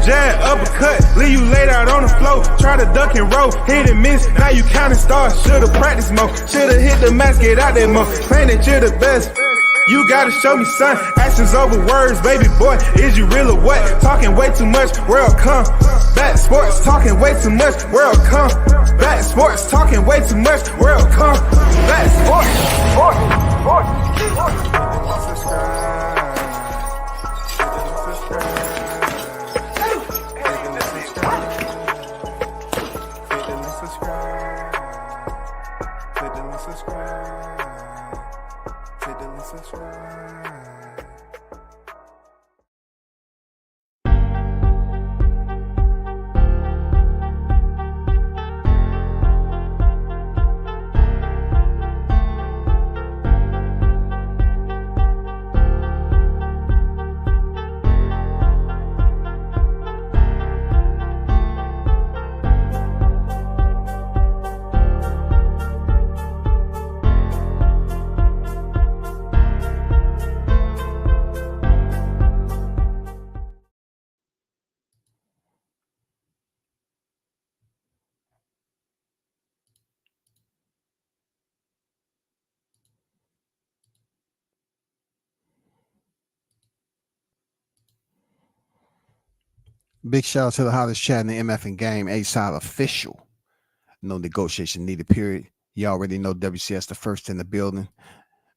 jab, uppercut, leave you laid out on the floor. Try to duck and roll, hit and miss, now you counting stars. Should've practiced more, should've hit the mask, get out there more. Claim that you're the best. You gotta show me, son. Actions over words, baby boy. Is you real or what? Talking way too much, world come. Back sports, talking way too much, world come. Back sports, talking way too much, world come. Back Big shout out to the hottest chat in the MF and Game, A-Side official. No negotiation needed, period. You already know WCS the first in the building.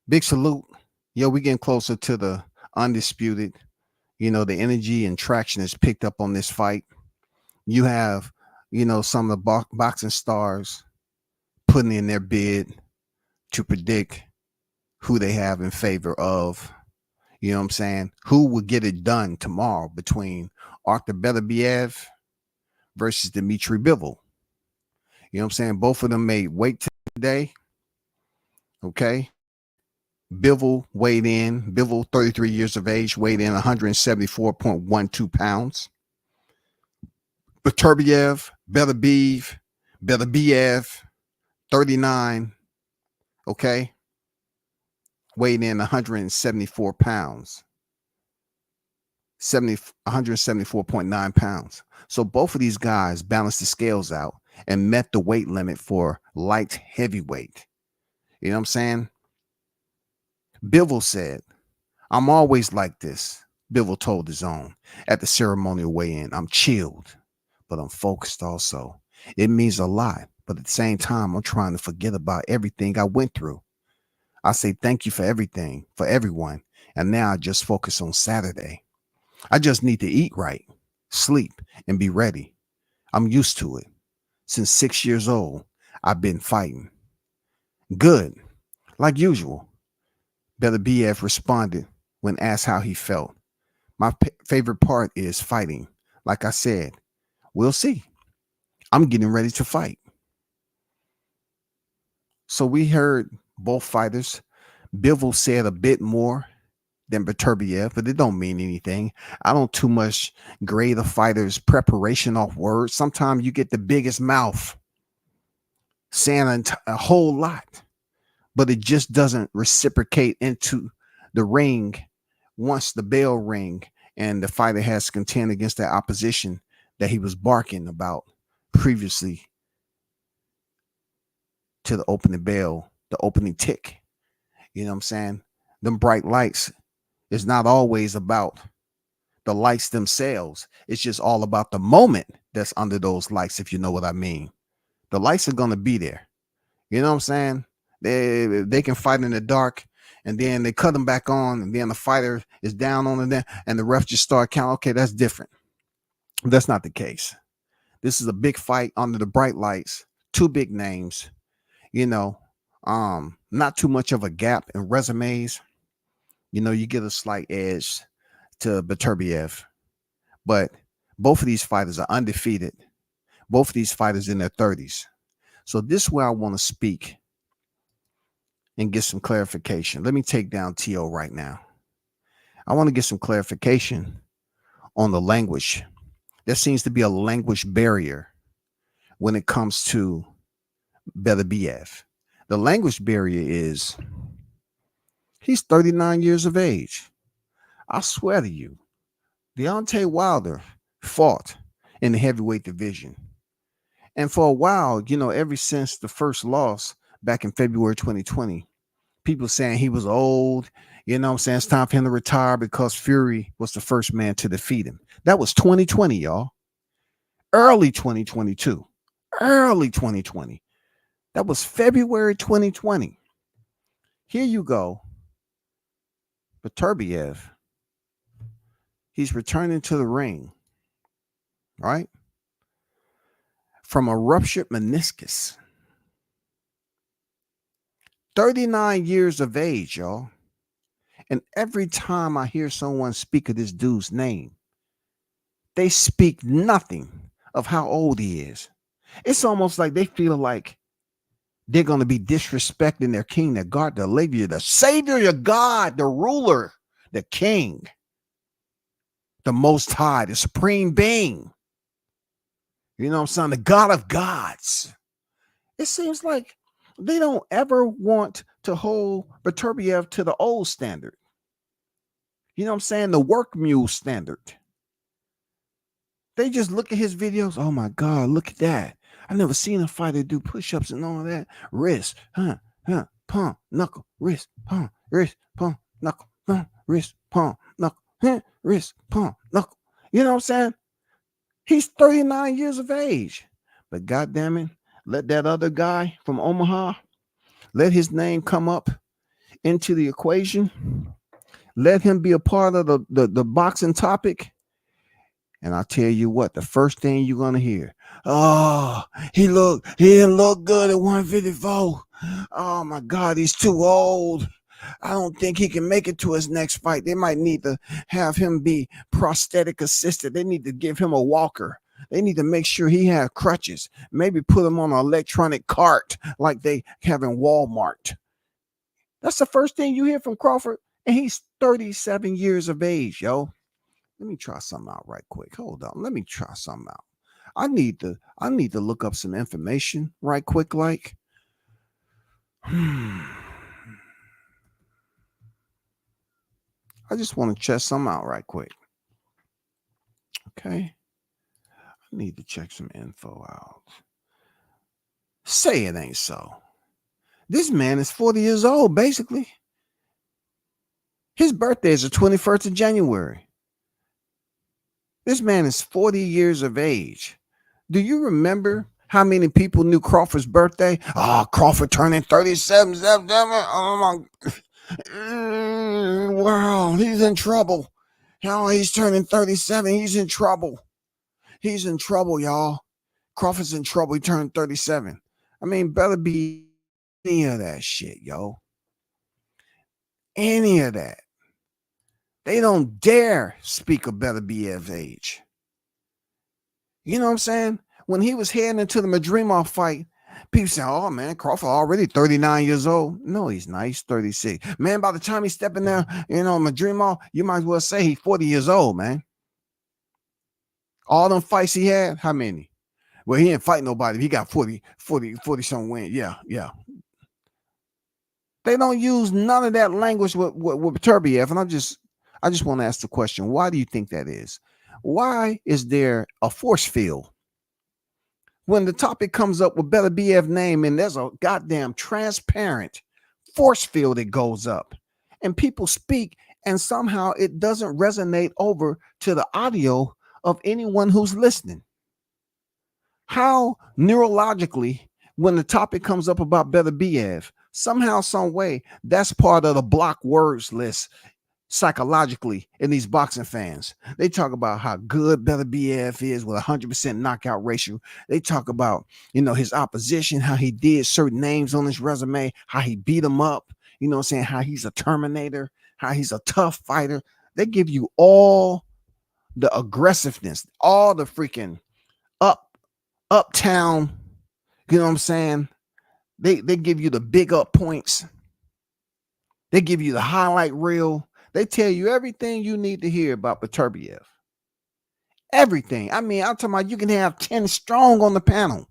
Big salute. Yo, we getting closer to the undisputed. You know, the energy and traction is picked up on this fight. You have, you know, some of the boxing stars putting in their bid to predict who they have in favor of. You know what I'm saying? Who will get it done tomorrow between Arthur Beterbiev versus Dimitri Bivol? You know what I'm saying? Both of them made weight today. Okay. Bivol weighed in. Bivol, 33 years of age, weighed in 174.12 pounds. Beterbiev, 39. Okay. Weighed in 174 pounds. 174.9 pounds. So both of these guys balanced the scales out and met the weight limit for light heavyweight. You know what I'm saying? Bivol said, "I'm always like this." Bivol told his own at the ceremonial weigh-in. "I'm chilled, but I'm focused also. It means a lot, but at the same time, I'm trying to forget about everything I went through. I say thank you for everything, for everyone, and now I just focus on Saturday. I just need to eat right, sleep, and be ready. I'm used to it. Since 6 years old, I've been fighting." Good, like usual. Beterbiev responded when asked how he felt. "My favorite part is fighting. Like I said, we'll see. I'm getting ready to fight." So we heard both fighters. Bivol said a bit more than Beterbiev, but it don't mean anything. I don't too much grade a fighter's preparation off words. Sometimes you get the biggest mouth saying a whole lot, but it just doesn't reciprocate into the ring once the bell ring and the fighter has to contend against that opposition that he was barking about previously to the opening bell, the opening tick. You know what I'm saying? Them bright lights is not always about the lights themselves. It's just all about the moment that's under those lights, if you know what I mean. The lights are going to be there. You know what I'm saying? They can fight in the dark, and then they cut them back on, and then the fighter is down on them, and the ref just start counting. Okay, that's different. That's not the case. This is a big fight under the bright lights. Two big names. You know, not too much of a gap in resumes. You know, you get a slight edge to Beterbiev, but both of these fighters are undefeated. Both of these fighters in their 30s. So this is where I want to speak and get some clarification. Let me take down T.O. right now. I want to get some clarification on the language. There seems to be a language barrier when it comes to Beterbiev. The language barrier is he's 39 years of age. I swear to you, Deontay Wilder fought in the heavyweight division. And for a while, ever since the first loss back in February 2020, people saying he was old. I'm saying it's time for him to retire because Fury was the first man to defeat him. That was 2020, y'all. Early 2022. Early 2020. That was February 2020. Here you go. Beterbiev, he's returning to the ring, right? From a ruptured meniscus. 39 years of age, y'all. And every time I hear someone speak of this dude's name, they speak nothing of how old he is. It's almost like they feel like they're going to be disrespecting their king, their God, the Savior, the Savior, your God, the ruler, the king, the Most High, the Supreme Being. You know what I'm saying? The God of gods. It seems like they don't ever want to hold Beterbiev to the old standard. You know what I'm saying? The work mule standard. They just look at his videos. Oh my God, look at that. I've never seen a fighter do push-ups and all that. Wrist, palm, knuckle, wrist, palm, knuckle, wrist, palm, knuckle, wrist, palm, knuckle. You know what I'm saying? He's 39 years of age. But goddamn it, let that other guy from Omaha, let his name come up into the equation. Let him be a part of the boxing topic. And I tell you what, the first thing you're going to hear, oh, he didn't look good at 154. Oh my God, he's too old. I don't think he can make it to his next fight. They might need to have him be prosthetic assisted. They need to give him a walker. They need to make sure he has crutches. Maybe put him on an electronic cart like they have in Walmart. That's the first thing you hear from Crawford. And he's 37 years of age, yo. Let me try something out right quick. Hold on. Let me try something out. I need to look up some information right quick. Like, I just want to check something out right quick. Okay. I need to check some info out. Say it ain't so. This man is 40 years old, basically. His birthday is the 21st of January. This man is 40 years of age. Do you remember how many people knew Crawford's birthday? Oh, Crawford turning 37. Oh my wow, he's in trouble. Oh, he's turning 37. He's in trouble. He's in trouble, y'all. Crawford's in trouble. He turned 37. I mean, better be any of that shit, yo. Any of that. They don't dare speak of Beterbiev's age. You know what I'm saying? When he was heading into the Madrimov fight, people say, oh, man, Crawford already 39 years old. No, he's not. He's 36. Man, by the time he's stepping there, Madrimov, you might as well say he's 40 years old, man. All them fights he had, how many? Well, he didn't fight nobody. He got 40 some wins. Yeah. They don't use none of that language with Beterbiev. And I just want to ask the question, why do you think that is? Why is there a force field? When the topic comes up with Beterbiev's name and there's a goddamn transparent force field that goes up and people speak and somehow it doesn't resonate over to the audio of anyone who's listening. How neurologically, when the topic comes up about Beterbiev, somehow, some way, that's part of the block words list psychologically in these boxing fans. They talk about how good Beterbiev is with 100% knockout ratio. They talk about, his opposition, how he did certain names on his resume, how he beat him up, how he's a Terminator, how he's a tough fighter. They give you all the aggressiveness, all the freaking uptown, you know what I'm saying? They give you the big up points. They give you the highlight reel. They tell you everything you need to hear about Beterbiev. Everything. I mean, I'm talking about you can have 10 strong on the panel.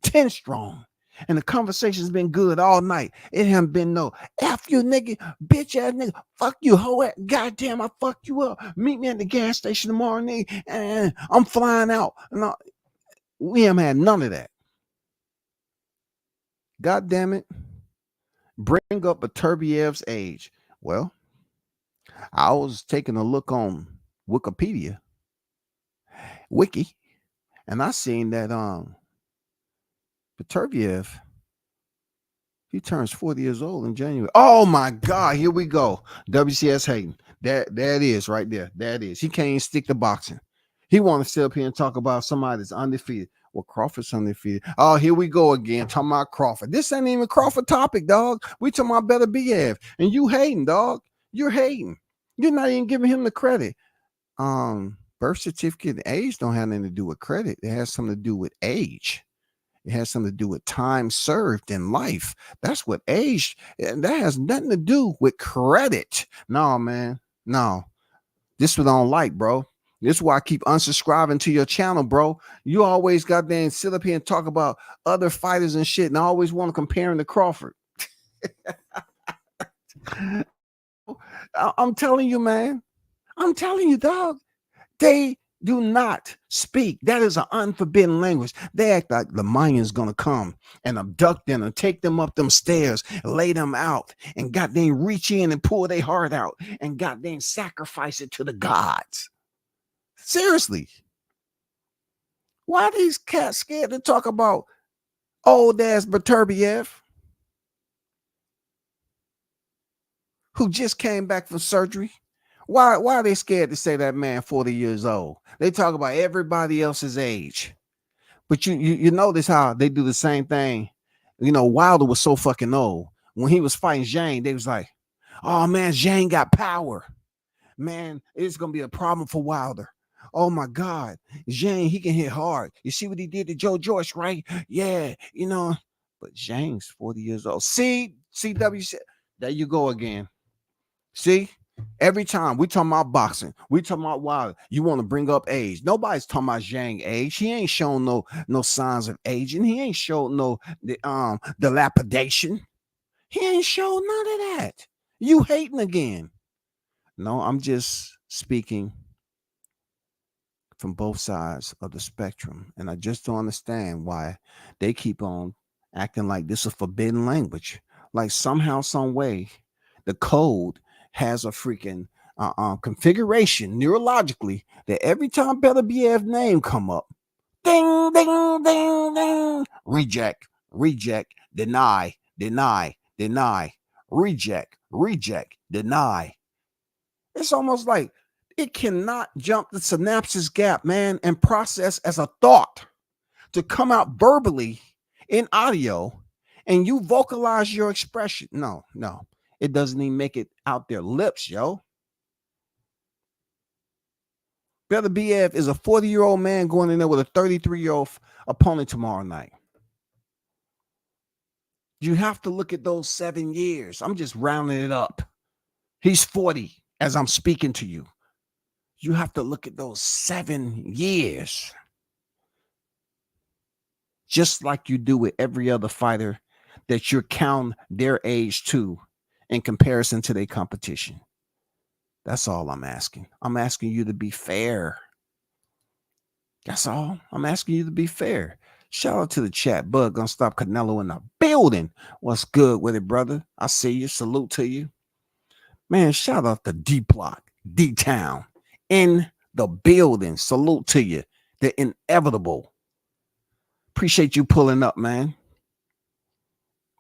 10 strong. And the conversation's been good all night. It haven't been no F you nigga, bitch ass nigga, fuck you, hoe ass, goddamn, I fuck you up. Meet me at the gas station tomorrow night and I'm flying out. No, we haven't had none of that. God damn it. Bring up a Turbiev's age. Well, I was taking a look on Wikipedia, Wiki, and I seen that Turbiev, he turns 40 years old in January. Oh my God, here we go. WCS hating. There it is right there. There it is. He can't even stick to boxing. He want to sit up here and talk about somebody that's undefeated. Well, Crawford's undefeated. Oh, here we go again. Talking about Crawford. This ain't even Crawford topic, dog. We talking about Better BF. And you hating, dog. You're hating. You're not even giving him the credit. Birth certificate and age don't have nothing to do with credit. It has something to do with age. It has something to do with time served in life. That's what age, and that has nothing to do with credit. No, man. No. This what I don't like, bro. This is why I keep unsubscribing to your channel, bro. You always got there and sit up here and talk about other fighters and shit, and I always want to compare him to Crawford. I'm telling you, man. I'm telling you, dog. They do not speak. That is an unforbidden language. They act like the Mayans gonna come and abduct them and take them up them stairs, lay them out, and goddamn reach in and pull their heart out and goddamn sacrifice it to the gods. Seriously. Why are these cats scared to talk about old ass Beterbiev, who just came back from surgery? Why are they scared to say that man 40 years old? They talk about everybody else's age. But you notice how they do the same thing. You know, Wilder was so fucking old. When he was fighting Zhang, they was like, oh man, Zhang got power. Man, it's going to be a problem for Wilder. Oh my God, Zhang, he can hit hard. You see what he did to Joe Joyce, right? Yeah, you know. But Zhang's 40 years old. See, CW, there you go again. See? Every time we talking about boxing, we talking about Wilder, you want to bring up age. Nobody's talking about Zhang age. He ain't shown no signs of aging. He ain't shown no dilapidation. He ain't shown none of that. You hating again. No, I'm just speaking from both sides of the spectrum. And I just don't understand why they keep on acting like this is forbidden language. Like somehow, some way, the code has a freaking configuration neurologically that every time Better BF name come up, ding, ding, ding, ding, reject, deny, reject, deny. It's almost like it cannot jump the synapses gap, man, and process as a thought to come out verbally in audio and you vocalize your expression. No. It doesn't even make it out their lips, yo. Better BF is a 40-year-old man going in there with a 33-year-old opponent tomorrow night. You have to look at those 7 years. I'm just rounding it up. He's 40 as I'm speaking to you. You have to look at those 7 years. Just like you do with every other fighter that you're counting their age to in comparison to their competition. That's all I'm asking. I'm asking you to be fair. That's all. I'm asking you to be fair. Shout out to the chat. Bud gonna stop Canelo in the building. What's good with it, brother? I see you. Salute to you. Man, shout out to D-Block, D-Town in the building. Salute to you. The inevitable. Appreciate you pulling up, man.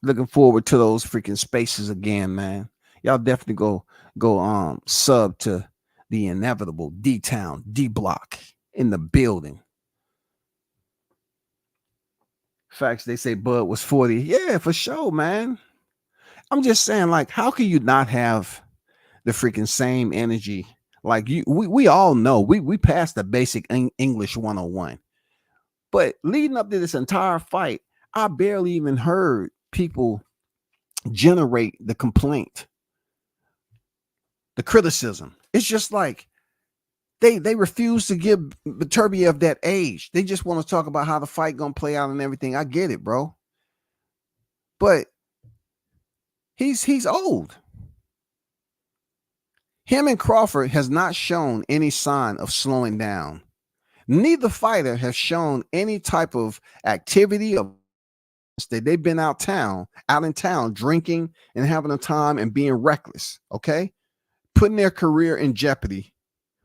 Looking forward to those freaking spaces again, man. Y'all definitely go sub to the inevitable D-Town, D-Block in the building. Facts, they say Bud was 40. Yeah, for sure, man. I'm just saying, like, how can you not have the freaking same energy? Like we all know we passed the basic English 101. But leading up to this entire fight, I barely even heard people generate the complaint, the criticism. It's just like they refuse to give Beterbiev that age. They just want to talk about how the fight gonna play out and everything. I get it, bro. but he's old. Him and Crawford has not shown any sign of slowing down. Neither fighter has shown any type of activity of that they've been out in town, drinking and having a time and being reckless. Okay, putting their career in jeopardy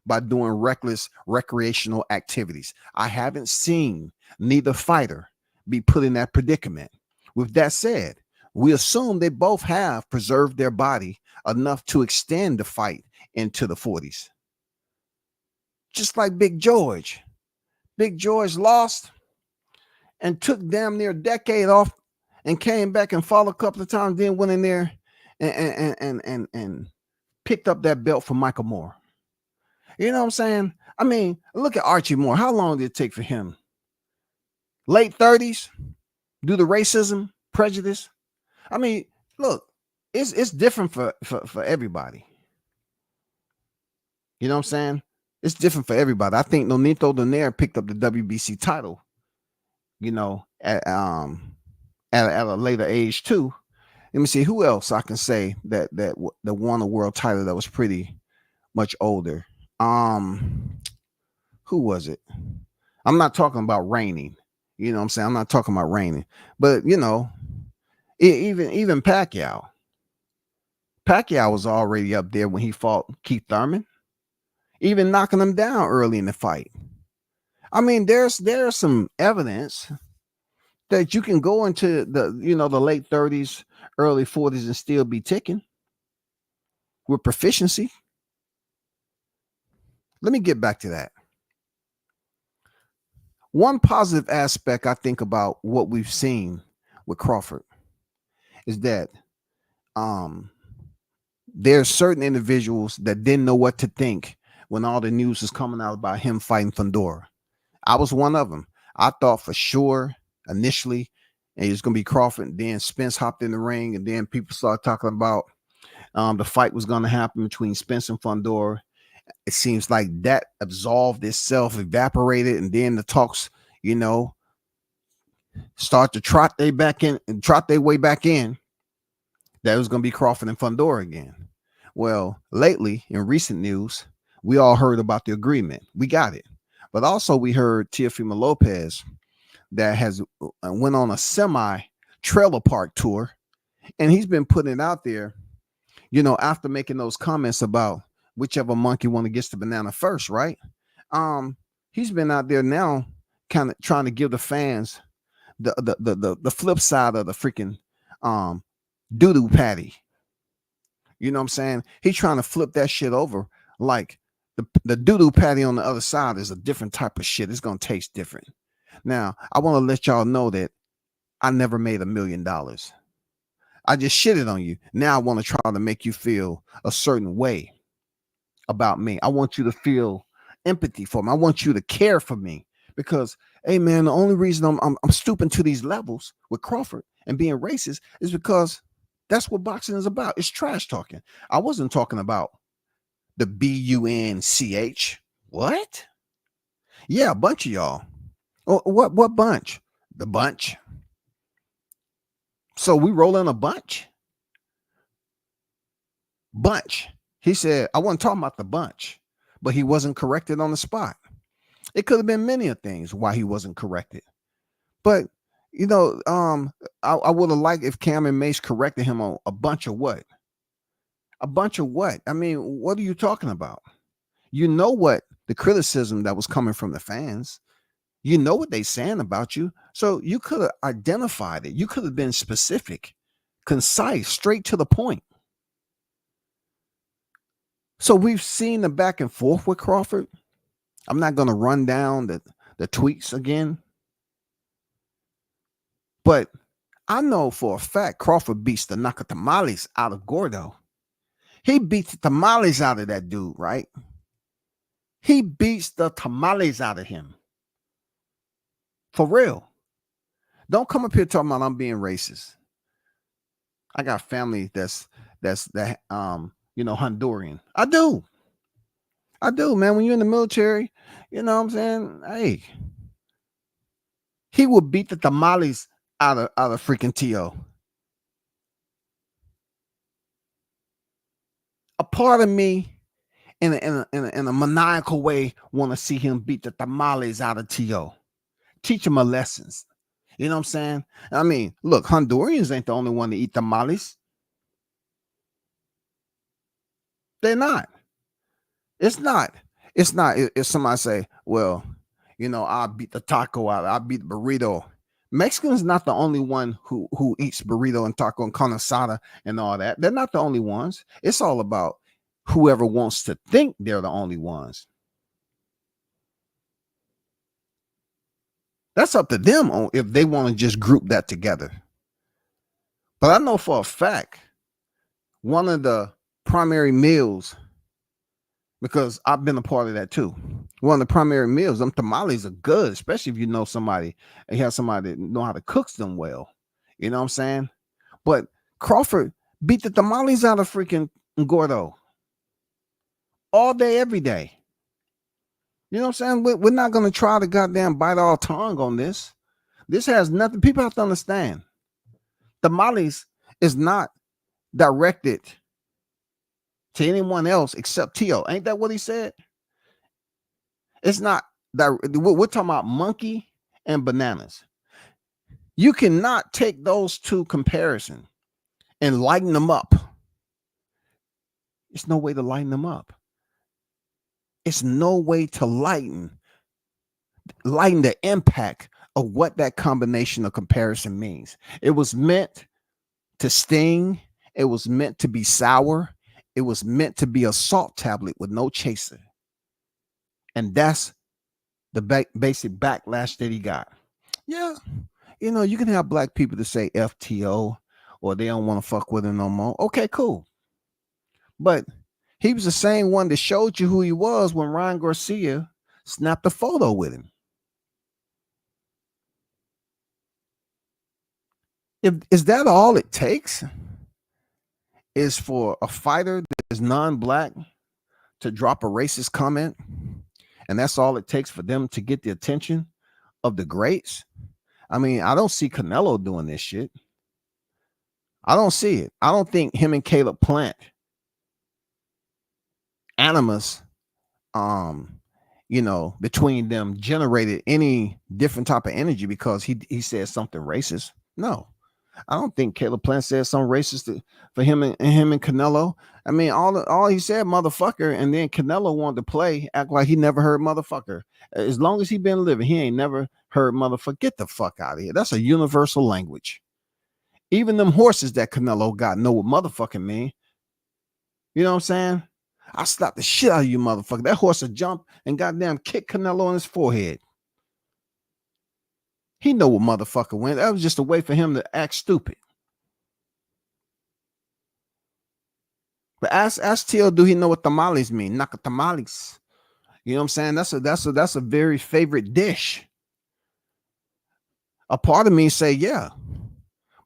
by doing reckless recreational activities. I haven't seen neither fighter be put in that predicament. With that said, we assume they both have preserved their body enough to extend the fight into the 40s. Just like Big George. Big George lost and took damn near a decade off and came back and fought a couple of times, then went in there and picked up that belt from Michael Moore. You know what I'm saying? I mean, look at Archie Moore. How long did it take for him? Late 30s? Due to racism, prejudice? I mean, look, it's different for everybody. You know what I'm saying? It's different for everybody. I think Nonito Donaire picked up the WBC title, you know, at a later age too. Let me see who else I can say that won a world title that was pretty much older. Who was it? I'm not talking about reigning. You know what I'm saying? I'm not talking about reigning. But you know, even Pacquiao. Pacquiao was already up there when he fought Keith Thurman, even knocking him down early in the fight. I mean, there's some evidence that you can go into the late 30s, early 40s and still be ticking with proficiency. Let me get back to that. One positive aspect I think about what we've seen with Crawford is that there's certain individuals that didn't know what to think when all the news was coming out about him fighting Fundora. I was one of them. I thought for sure initially it was going to be Crawford, and then Spence hopped in the ring, and then people started talking about the fight was going to happen between Spence and Fundora. It seems like that absolved itself, evaporated, and then the talks, start to trot their way back in. That was going to be Crawford and Fundora again. Well, lately in recent news, we all heard about the agreement. We got it, but also we heard Teofimo Lopez that has went on a semi trailer park tour, and he's been putting it out there. After making those comments about whichever monkey want to get the banana first, right? He's been out there now, kind of trying to give the fans the flip side of the freaking doo-doo patty. You know what I'm saying? He's trying to flip that shit over, like the doo-doo patty on the other side is a different type of shit. It's gonna taste different. Now, I want to let y'all know that I never made $1 million. I just shitted on you. Now I want to try to make you feel a certain way about me. I want you to feel empathy for me. I want you to care for me because, hey man, the only reason I'm stooping to these levels with Crawford and being racist is because that's what boxing is about. It's trash talking. I wasn't talking about the BUNCH. What? Yeah, a bunch of y'all. Oh, what bunch? The bunch. So we roll in a bunch. He said, I wasn't talking about the bunch, but he wasn't corrected on the spot. It could have been many of things why he wasn't corrected. But, I would have liked if Cameron Mace corrected him on a bunch of what? A bunch of what? I mean, what are you talking about? You know what the criticism that was coming from the fans. You know what they saying about you. So you could have identified it. You could have been specific, concise, straight to the point. So we've seen the back and forth with Crawford. I'm not going to run down the tweets again. But I know for a fact Crawford beats the Nakatamales out of Gordo. He beats the tamales out of that dude, right? He beats the tamales out of him. For real. Don't come up here talking about I'm being racist. I got family that's Honduran. I do, man. When you're in the military, you know what I'm saying? Hey, he will beat the tamales out of freaking T.O. A part of me, in a maniacal way, want to see him beat the tamales out of T.O. Teach him a lessons. You know what I'm saying? I mean, look, Hondurans ain't the only one to eat tamales. They're not. It's not. It's not. If somebody say, well, I'll beat the taco out, I'll beat the burrito. Mexican's not the only one who eats burrito and taco and carne asada and all that. They're not the only ones. It's all about whoever wants to think they're the only ones. That's up to them on if they want to just group that together. But I know for a fact, one of the primary meals, because I've been a part of that too. One of the primary meals, them tamales are good, especially if you know somebody and you have somebody that know how to cook them well. You know what I'm saying? But Crawford beat the tamales out of freaking Gordo all day, every day. You know what I'm saying? We're not going to try to goddamn bite our tongue on this. This has nothing. People have to understand. Tamales is not directed to anyone else except Tio. Ain't that what he said? It's not that we're talking about monkey and bananas. You cannot take those two comparisons and lighten them up. There's no way to lighten them up. It's no way to lighten the impact of what that combination of comparison means. It was meant to sting. It was meant to be sour. It was meant to be a salt tablet with no chaser. And that's the basic backlash that he got. Yeah. You can have black people to say FTO or they don't want to fuck with him no more. Okay, cool. But he was the same one that showed you who he was when Ryan Garcia snapped a photo with him. Is that all it takes? Is for a fighter that is non-black to drop a racist comment, and that's all it takes for them to get the attention of the greats? I mean, I don't see Canelo doing this shit. I don't see it. I don't think him and Caleb Plant animus between them generated any different type of energy because he said something racist. No. I don't think Caleb Plant said something racist for him and Canelo. I mean, all he said, motherfucker, and then Canelo wanted to play, act like he never heard motherfucker. As long as he been living, he ain't never heard motherfucker. Get the fuck out of here. That's a universal language. Even them horses that Canelo got know what motherfucking mean. You know what I'm saying? I slapped the shit out of you, motherfucker. That horse would jump and goddamn kick Canelo on his forehead. He know what motherfucker went. That was just a way for him to act stupid. But ask Tio, do he know what tamales mean? Naka tamales. You know what I'm saying? That's a very favorite dish. A part of me say yeah,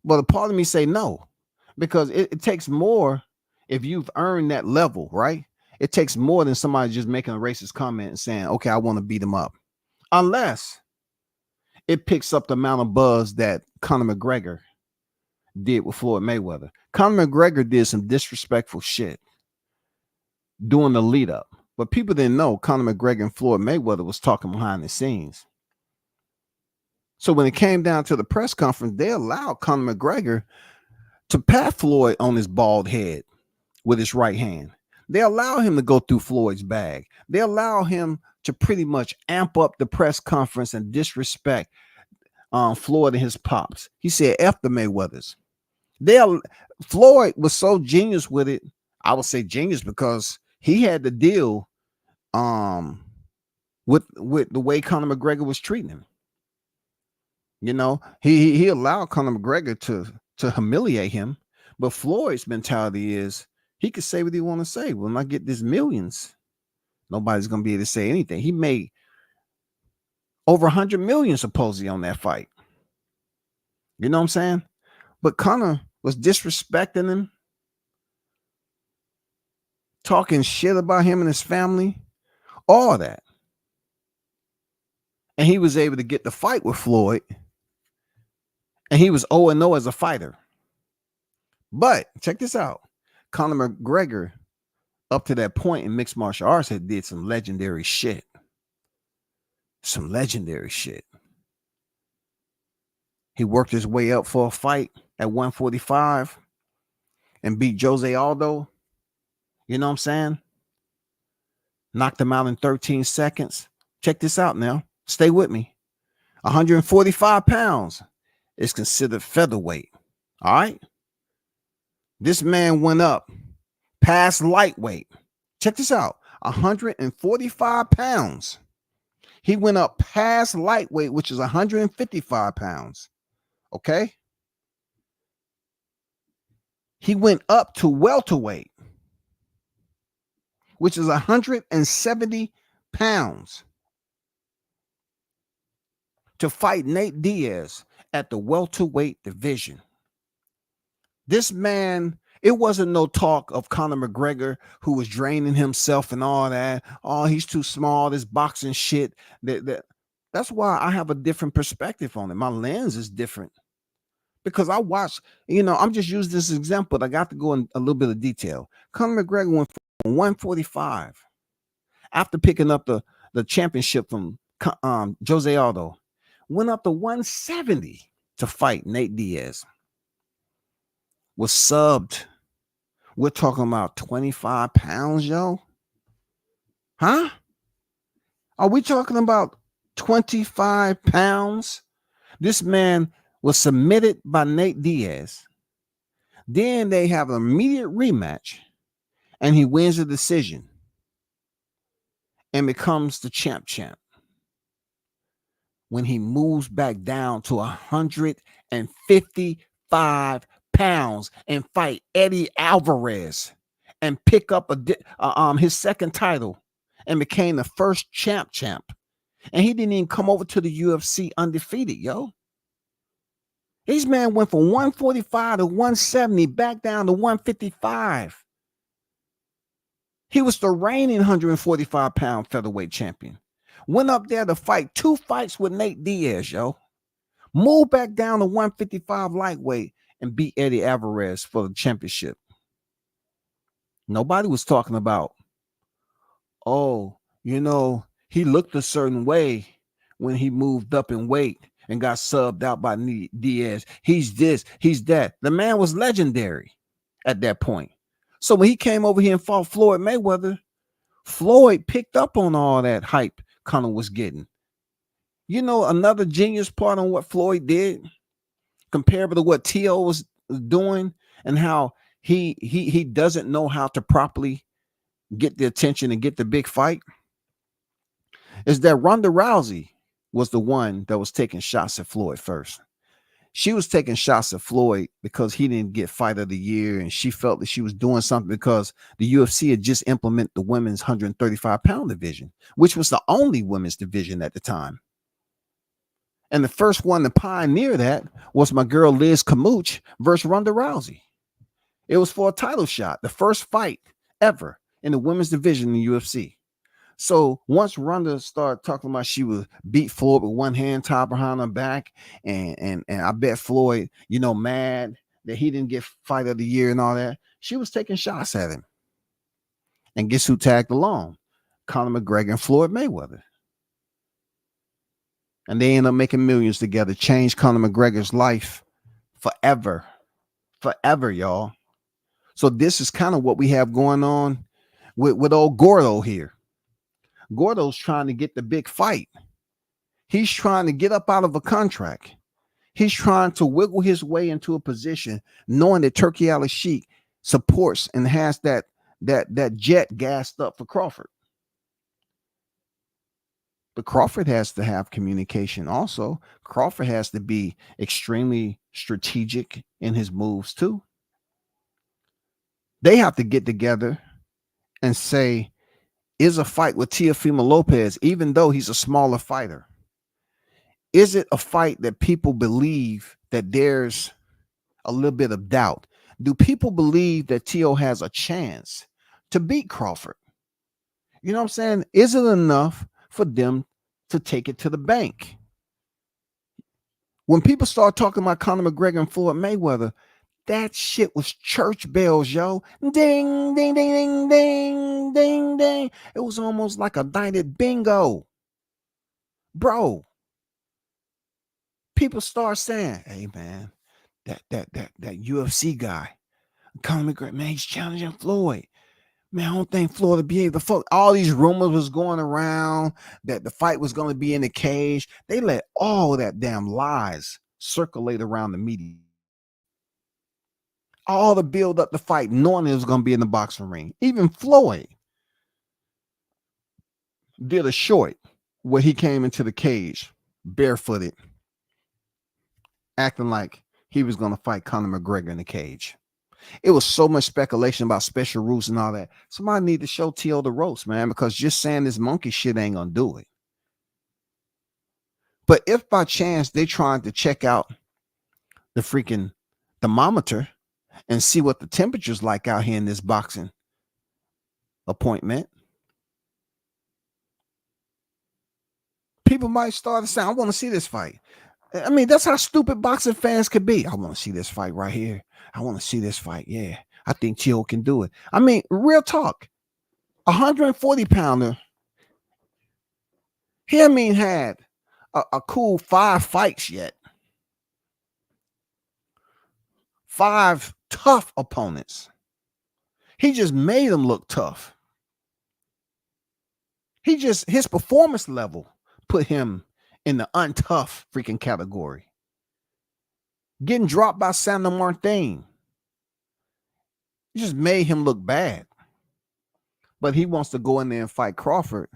but a part of me say no, because it takes more if you've earned that level, right? It takes more than somebody just making a racist comment and saying, okay, I want to beat him up. Unless it picks up the amount of buzz that Conor McGregor did with Floyd Mayweather. Conor McGregor did some disrespectful shit during the lead up, but people didn't know Conor McGregor and Floyd Mayweather was talking behind the scenes. So when it came down to the press conference, they allowed Conor McGregor to pat Floyd on his bald head with his right hand. They allow him to go through Floyd's bag. They allow him to pretty much amp up the press conference and disrespect Floyd and his pops. He said, F the Mayweathers. Floyd was so genius with it. I would say genius because he had to deal with the way Conor McGregor was treating him. You know, he allowed Conor McGregor to humiliate him. But Floyd's mentality is he could say what he want to say. When I get this millions, nobody's going to be able to say anything. He made over 100 million supposedly on that fight. You know what I'm saying? But Conor was disrespecting him, talking shit about him and his family, all that. And he was able to get the fight with Floyd. And he was 0-0 as a fighter. But check this out. Conor McGregor up to that point in mixed martial arts had did some legendary shit. Some legendary shit. He worked his way up for a fight at 145 and beat Jose Aldo. You know what I'm saying? Knocked him out in 13 seconds. Check this out now. Stay with me. 145 pounds is considered featherweight. All right. This man went up past lightweight. Check this out. 145 pounds. He went up past lightweight, which is 155 pounds. Okay. He went up to welterweight, which is 170 pounds, to fight Nate Diaz at the welterweight division. This man, it wasn't no talk of Conor McGregor who was draining himself and all that. Oh, he's too small, this boxing shit. That's why I have a different perspective on it. My lens is different. Because I watched, I'm just using this example, but I got to go in a little bit of detail. Conor McGregor went from 145 after picking up the championship from Jose Aldo, went up to 170 to fight Nate Diaz. Was subbed. We're talking about 25 pounds, yo. Huh? Are we talking about 25 pounds? This man was submitted by Nate Diaz. Then they have an immediate rematch, and he wins the decision and becomes the champ. When he moves back down to 155 pounds and fight Eddie Alvarez and pick up his second title and became the first champ. And he didn't even come over to the UFC undefeated, yo. This man went from 145 to 170 back down to 155. He was the reigning 145-pound featherweight champion. Went up there to fight 2 fights with Nate Diaz, yo. Moved back down to 155 lightweight and beat Eddie Alvarez for the championship. Nobody was talking about, he looked a certain way when he moved up in weight and got subbed out by Diaz. He's this, he's that. The man was legendary at that point. So when he came over here and fought Floyd Mayweather, Floyd picked up on all that hype Conor was getting. Another genius part on what Floyd did, comparable to what Teo was doing, and how he doesn't know how to properly get the attention and get the big fight, is that Ronda Rousey was the one that was taking shots at Floyd first. She was taking shots at Floyd because he didn't get fight of the year, and she felt that she was doing something because the UFC had just implemented the women's 135-pound division, which was the only women's division at the time. And the first one to pioneer that was my girl Liz Camooch versus Ronda Rousey. It was for a title shot, the first fight ever in the women's division in the UFC. So once Ronda started talking about she would beat Floyd with one hand tied behind her back, and I bet Floyd, mad that he didn't get fight of the year and all that, she was taking shots at him. And guess who tagged along? Conor McGregor and Floyd Mayweather. And they end up making millions together, changed Conor McGregor's life forever. Forever, y'all. So this is kind of what we have going on with old Gordo here. Gordo's trying to get the big fight. He's trying to get up out of a contract. He's trying to wiggle his way into a position, knowing that Turki Al-Sheikh supports and has that jet gassed up for Crawford. But Crawford has to have communication also. Crawford has to be extremely strategic in his moves too. They have to get together and say, is a fight with Teofimo Lopez, even though he's a smaller fighter, is it a fight that people believe that there's a little bit of doubt? Do people believe that Teo has a chance to beat Crawford? You know what I'm saying? Is it enough for them to take it to the bank? When people start talking about Conor McGregor and Floyd Mayweather, That shit was church bells, yo. Ding, ding, ding, ding, ding, ding, ding. It was almost like a night at bingo. Bro, people start saying, hey man, that UFC guy, Conor McGregor, man, he's challenging Floyd. Man, I don't think Floyd would be able to fuck. All these rumors was going around that the fight was going to be in the cage. They let all that damn lies circulate around the media. All to build up the fight, knowing it was going to be in the boxing ring. Even Floyd did a short where he came into the cage barefooted, acting like he was going to fight Conor McGregor in the cage. It was so much speculation about special rules and all that. Somebody need to show T.O. the ropes, man, because just saying this monkey shit ain't going to do it. But if by chance they trying to check out the freaking thermometer and see what the temperature's like out here in this boxing appointment, people might start to say, I want to see this fight. I mean, that's how stupid boxing fans could be. I want to see this fight right here. I want to see this fight. Yeah, I think T.O. can do it. I mean, real talk. 140-pounder. He had a cool 5 fights yet. 5 tough opponents. He just made them look tough. His performance level put him in the untough freaking category. Getting dropped by Sandor Martin just made him look bad. But he wants to go in there and fight Crawford.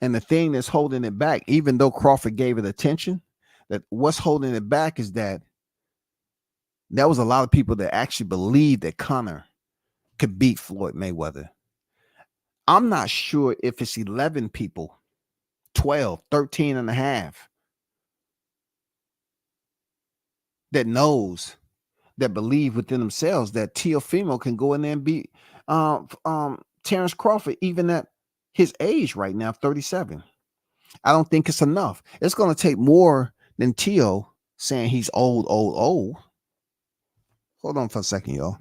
And the thing that's holding it back, even though Crawford gave it attention, that what's holding it back is that there was a lot of people that actually believed that Conor could beat Floyd Mayweather. I'm not sure if it's 11 people, 12, 13 and a half that knows, that believe within themselves that Teofimo can go in there and beat Terrence Crawford, even at his age right now, 37. I don't think it's enough. It's going to take more than Teo saying he's old. Hold on for a second, y'all.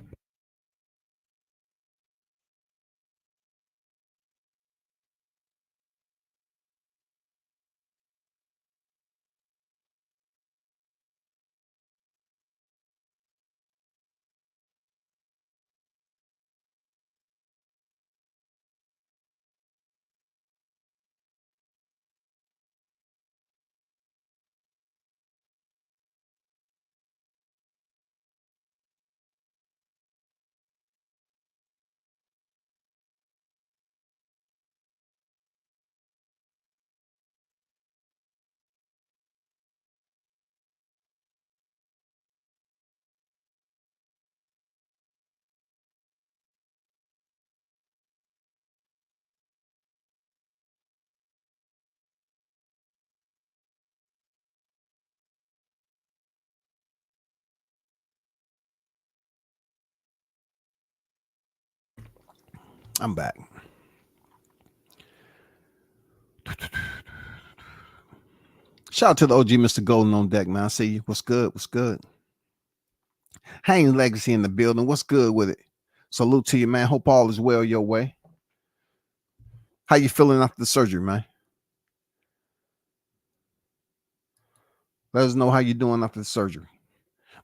I'm back. Shout out to the OG Mr. Golden on deck, man. I see you. What's good? What's good? Hanging Legacy in the building. What's good with it? Salute to you, man. Hope all is well your way. How you feeling after the surgery, man? Let us know how you doing after the surgery.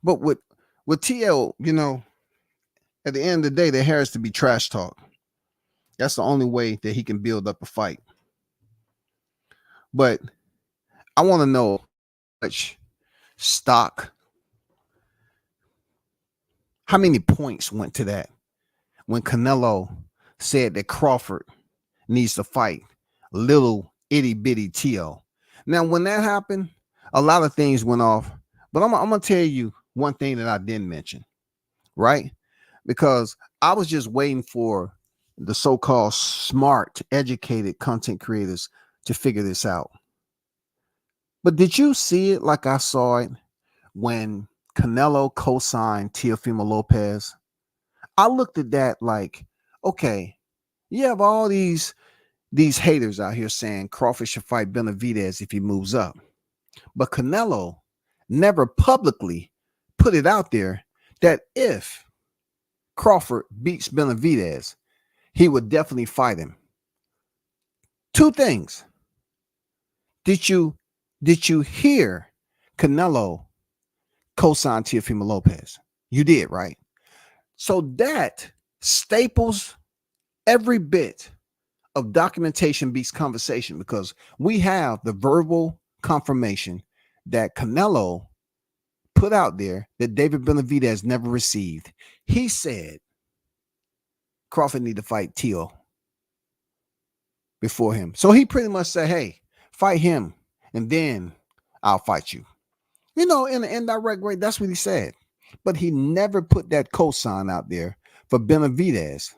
But with TL, at the end of the day, there has to be trash talk. That's the only way that he can build up a fight. But I want to know how much stock, how many points went to that when Canelo said that Crawford needs to fight little itty bitty T.O. Now, when that happened, a lot of things went off. But I'm going to tell you one thing that I didn't mention, right? Because I was just waiting for the so-called smart, educated content creators to figure this out. But did you see it like I saw it when Canelo co-signed Teofimo Lopez? I looked at that like, okay, you have all these haters out here saying Crawford should fight Benavidez if he moves up. But Canelo never publicly put it out there that if Crawford beats Benavidez, he would definitely fight him. Two things. Did you hear Canelo co-sign Teofimo Lopez? You did, right? So that staples every bit of documentation beats conversation, because we have the verbal confirmation that Canelo put out there that David Benavidez never received. He said Crawford need to fight Teo before him. So he pretty much said, hey, fight him and then I'll fight you. You know, in an indirect way, that's what he said. But he never put that cosign out there for Benavidez,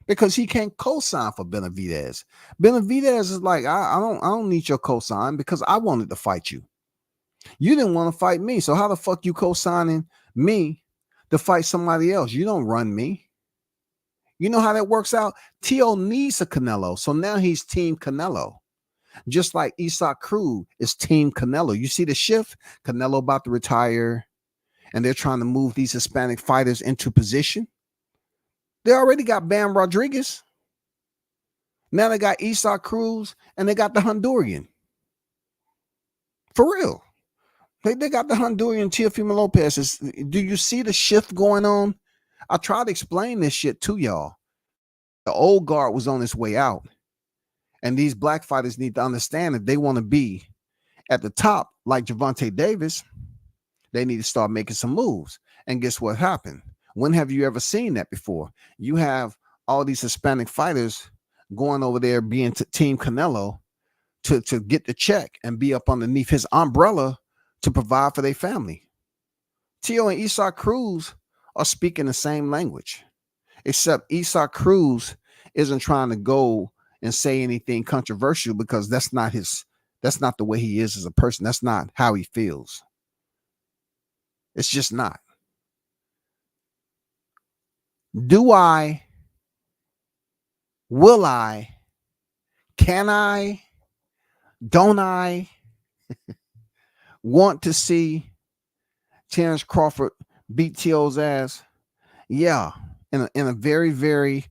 because he can't co-sign for Benavidez. Benavidez is like, I don't need your cosign because I wanted to fight you. You didn't want to fight me. So how the fuck you co-signing me to fight somebody else? You don't run me. You know how that works out? Teo needs a Canelo. So now he's Team Canelo. Just like Isaac Cruz is Team Canelo. You see the shift? Canelo about to retire, and they're trying to move these Hispanic fighters into position. They already got Bam Rodriguez. Now they got Isaac Cruz, and they got the Honduran. For real. They got the Honduran Teofimo Lopez. Do you see the shift going on? I tried to explain this shit to y'all. The old guard was on its way out. And these black fighters need to understand that they want to be at the top like Gervonta Davis. They need to start making some moves. And guess what happened? When have you ever seen that before? You have all these Hispanic fighters going over there being Team Canelo to get the check and be up underneath his umbrella to provide for their family. Teo and Isaac Cruz are speaking the same language, except Isaac Cruz isn't trying to go and say anything controversial, because that's not the way he is as a person. That's not how he feels. It's just not. Do I? Will I? Can I? Don't I want to see Terrence Crawford beat Teo's ass? Yeah, in a very, very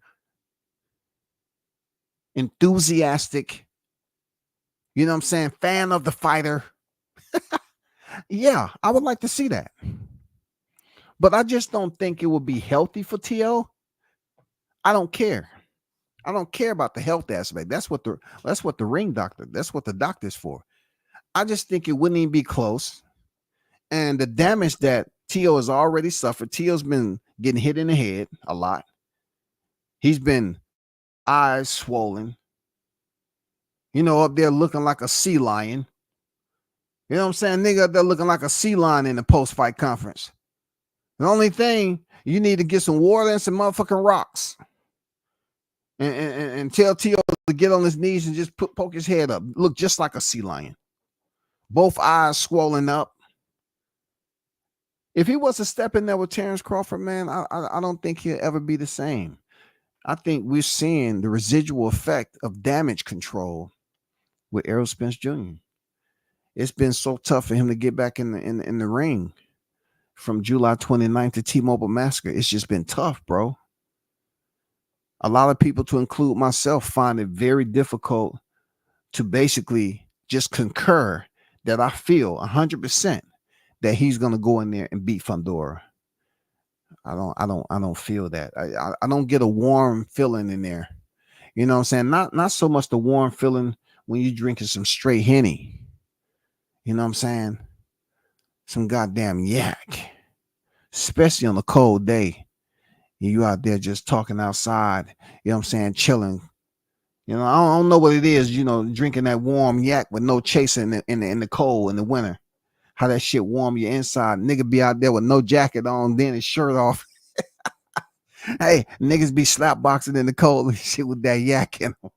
enthusiastic, you know what I'm saying, fan of the fighter. Yeah, I would like to see that. But I just don't think it would be healthy for Teo. I don't care. I don't care about the health aspect. That's what the ring doctor, that's what the doctor's for. I just think it wouldn't even be close. And the damage that Teo has already suffered, Teo's been getting hit in the head a lot. He's been eyes swollen, you know, up there looking like a sea lion. You know what I'm saying? Nigga up there looking like a sea lion in the post-fight conference. The only thing, you need to get some water and some motherfucking rocks. And tell Teo to get on his knees and just poke his head up. Look just like a sea lion. Both eyes swollen up. If he was to step in there with Terrence Crawford, man, I don't think he'll ever be the same. I think we're seeing the residual effect of damage control with Errol Spence Jr. It's been so tough for him to get back in the ring from July 29th to T-Mobile Massacre. It's just been tough, bro. A lot of people, to include myself, find it very difficult to basically just concur that I feel 100% that he's going to go in there and beat Fundora. I don't feel that. I don't get a warm feeling in there. You know what I'm saying? Not so much the warm feeling when you're drinking some straight Henny. You know what I'm saying? Some goddamn yak. Especially on a cold day. You out there just talking outside, you know what I'm saying, chilling. You know, I don't know what it is, you know, drinking that warm yak with no chaser in the cold in the winter. How that shit warm you inside. Nigga be out there with no jacket on, then his shirt off. Hey, niggas be slap boxing in the cold and shit with that yak in them.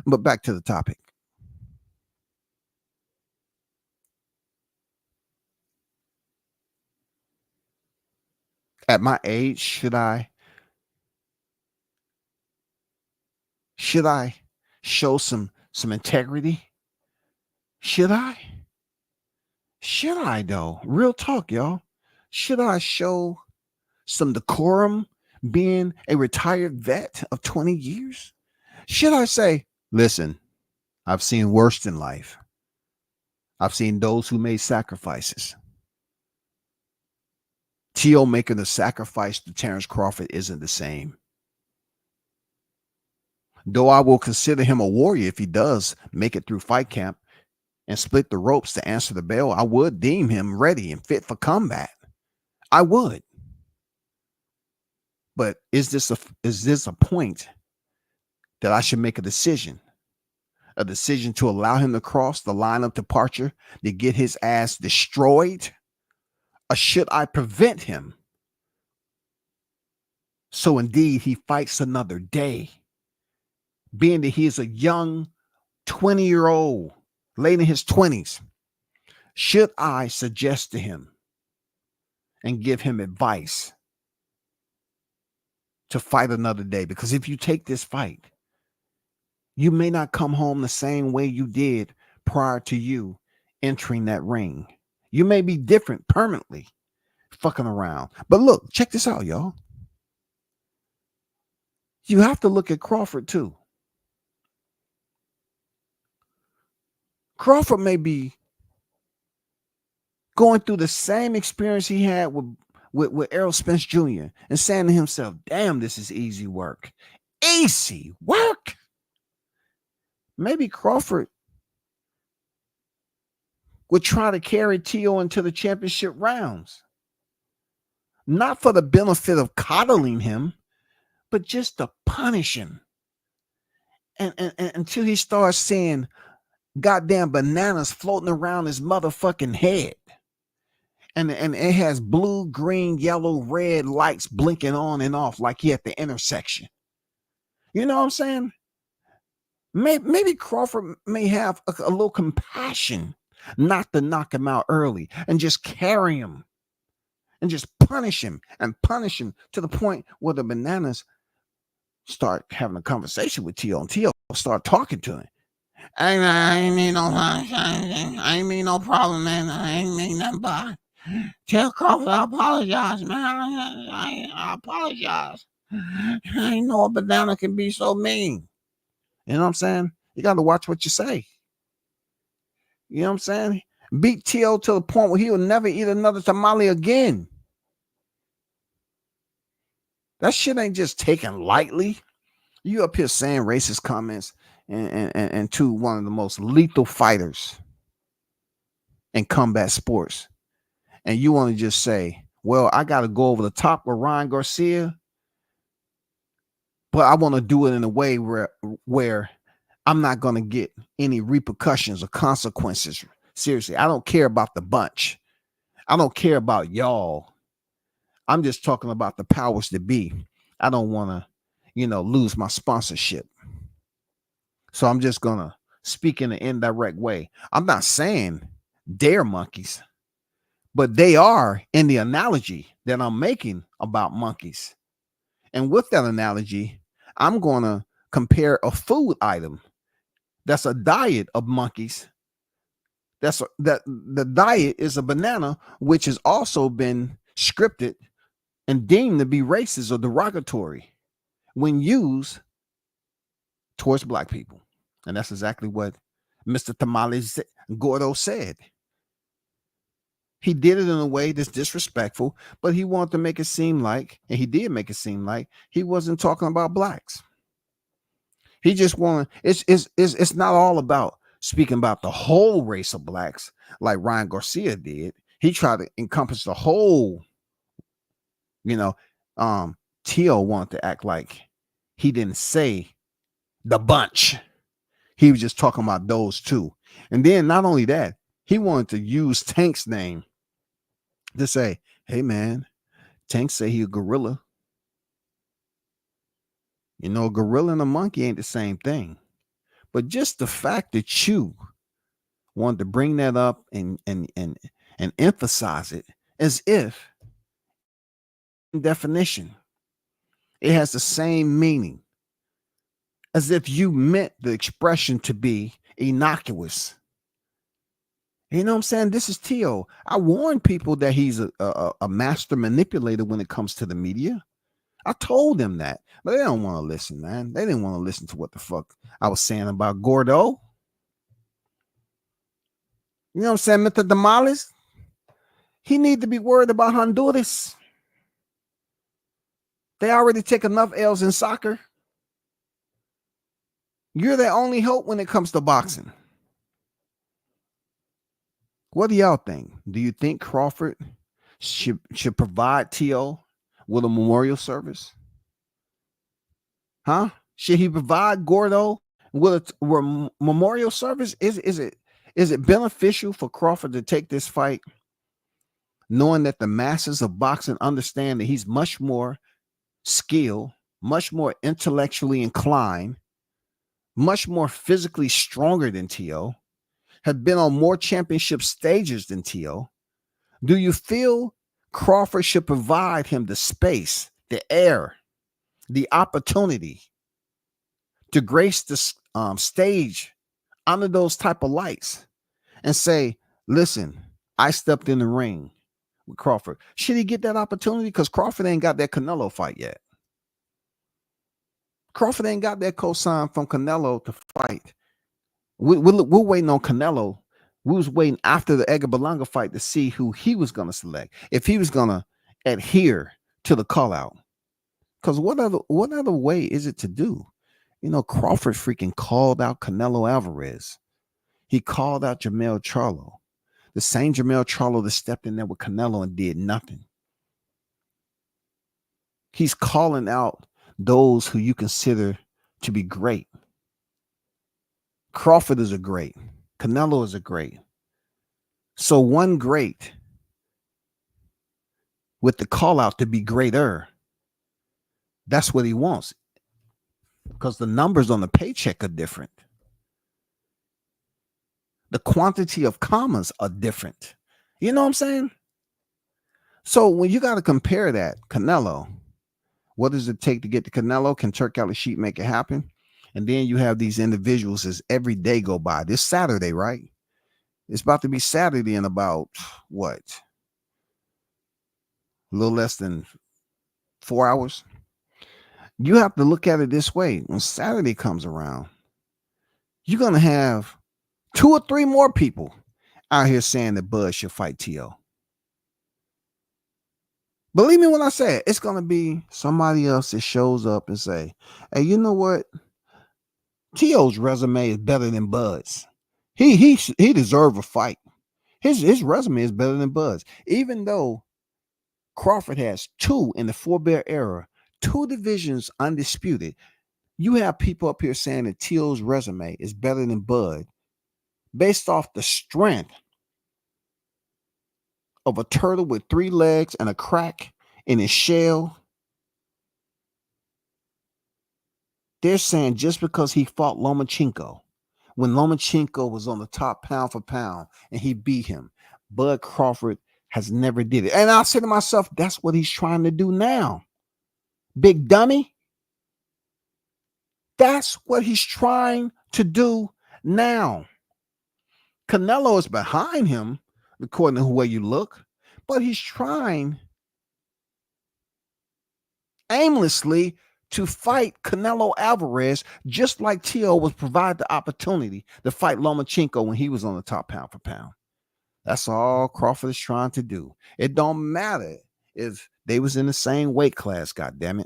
But back to the topic. At my age, should I show some integrity? Should I though? Real talk, y'all. Should I show some decorum being a retired vet of 20 years? Should I say, listen, I've seen worse in life. I've seen those who made sacrifices. Teo making a sacrifice to Terrence Crawford isn't the same. Though I will consider him a warrior if he does make it through fight camp and split the ropes to answer the bell, I would deem him ready and fit for combat. I would. But is this a point that I should make a decision to allow him to cross the line of departure to get his ass destroyed? Or should I prevent him so indeed he fights another day, being that he is a young 20-year-old, late in his 20s? Should I suggest to him and give him advice to fight another day? Because if you take this fight, you may not come home the same way you did prior to you entering that ring. You may be different permanently, fucking around. But look, check this out, y'all. You have to look at Crawford too. Crawford may going through the same experience he had with Errol Spence Jr. and saying to himself, damn, this is easy work. Easy work. Maybe Crawford would try to carry Teo into the championship rounds. Not for the benefit of coddling him, but just to punish him. And until he starts seeing goddamn bananas floating around his motherfucking head. And it has blue, green, yellow, red lights blinking on and off like he at the intersection. You know what I'm saying? Maybe Crawford may have a little compassion not to knock him out early and just carry him and just punish him to the point where the bananas start having a conversation with Teo and Teo start talking to him. I ain't mean no problem, man. I ain't mean nothing but tell Crawford I apologize, man. I apologize. I ain't know a banana can be so mean. You know what I'm saying? You got to watch what you say. You know what I'm saying? Beat Teo to the point where he will never eat another tamale again. That shit ain't just taken lightly. You up here saying racist comments and to one of the most lethal fighters in combat sports. And you want to just say, well, I got to go over the top with Ryan Garcia, but I want to do it in a way where I'm not going to get any repercussions or consequences. Seriously, I don't care about the bunch. I don't care about y'all. I'm just talking about the powers that be. I don't want to, lose my sponsorship. So I'm just going to speak in an indirect way. I'm not saying they're monkeys, but they are in the analogy that I'm making about monkeys. And with that analogy, I'm going to compare a food item that's a diet of monkeys. That the diet is a banana, which has also been scripted and deemed to be racist or derogatory when used towards black people. And that's exactly what Mr. Tamales Gordo said. He did it in a way that's disrespectful, but he wanted to make it seem like, and he did make it seem like, he wasn't talking about blacks. He just wanted, it's not all about speaking about the whole race of blacks like Ryan Garcia did. He tried to encompass the whole, Teo wanted to act like he didn't say the bunch. He was just talking about those two. And then not only that, he wanted to use Tank's name to say, hey man, Tank say he a gorilla. A gorilla and a monkey ain't the same thing. But just the fact that you wanted to bring that up and emphasize it as if in definition, it has the same meaning as if you meant the expression to be innocuous. You know what I'm saying? This is Teo. I warn people that he's a master manipulator when it comes to the media. I told them that, but they don't want to listen, man. They didn't want to listen to what the fuck I was saying about Gordo. You know what I'm saying, Mr. Damales? He need to be worried about Honduras. They already take enough L's in soccer. You're their only hope when it comes to boxing. What do y'all think? Do you think Crawford should provide T.O. with a memorial service? Huh? Should he provide Gordo with a memorial service? Is it beneficial for Crawford to take this fight, knowing that the masses of boxing understand that he's much more skilled, much more intellectually inclined, much more physically stronger than T.O., have been on more championship stages than T.O.? Do you feel Crawford should provide him the space, the air, the opportunity to grace the stage under those type of lights and say, listen, I stepped in the ring with Crawford? Should he get that opportunity? Because Crawford ain't got that Canelo fight yet. Crawford ain't got that cosign from Canelo to fight. We're waiting on Canelo. We was waiting after the Edgar Berlanga fight to see who he was going to select, if he was going to adhere to the call out. Because what other way is it to do? You know, Crawford freaking called out Canelo Alvarez. He called out Jermell Charlo. The same Jermell Charlo that stepped in there with Canelo and did nothing. He's calling out those who you consider to be great. Crawford is a great. Canelo is a great. So one great with the call out to be greater, that's what he wants. Because the numbers on the paycheck are different. The quantity of commas are different. You know what I'm saying? So when you got to compare that, Canelo, what does it take to get to Canelo? Can Turk out a sheet make it happen? And then you have these individuals as every day go by. This Saturday, right? It's about to be Saturday in about what? A little less than 4 hours. You have to look at it this way. When Saturday comes around, you're going to have 2 or 3 more people out here saying that Bud should fight T.O. Believe me when I say it, it's going to be somebody else that shows up and say, hey, you know what? T.O.'s resume is better than Bud's. He deserves a fight. His resume is better than Bud's. Even though Crawford has 2 in the four-bear era, 2 divisions undisputed, you have people up here saying that T.O.'s resume is better than Bud based off the strength of a turtle with 3 legs and a crack in his shell. They're saying just because he fought Lomachenko, when Lomachenko was on the top pound for pound and he beat him, Bud Crawford has never did it. And I say to myself, that's what he's trying to do now. Big dummy. That's what he's trying to do now. Canelo is behind him, according to the way you look, but he's trying aimlessly to fight Canelo Alvarez, just like T.O. was provided the opportunity to fight Lomachenko when he was on the top pound for pound. That's all Crawford is trying to do. It don't matter if they was in the same weight class, goddammit.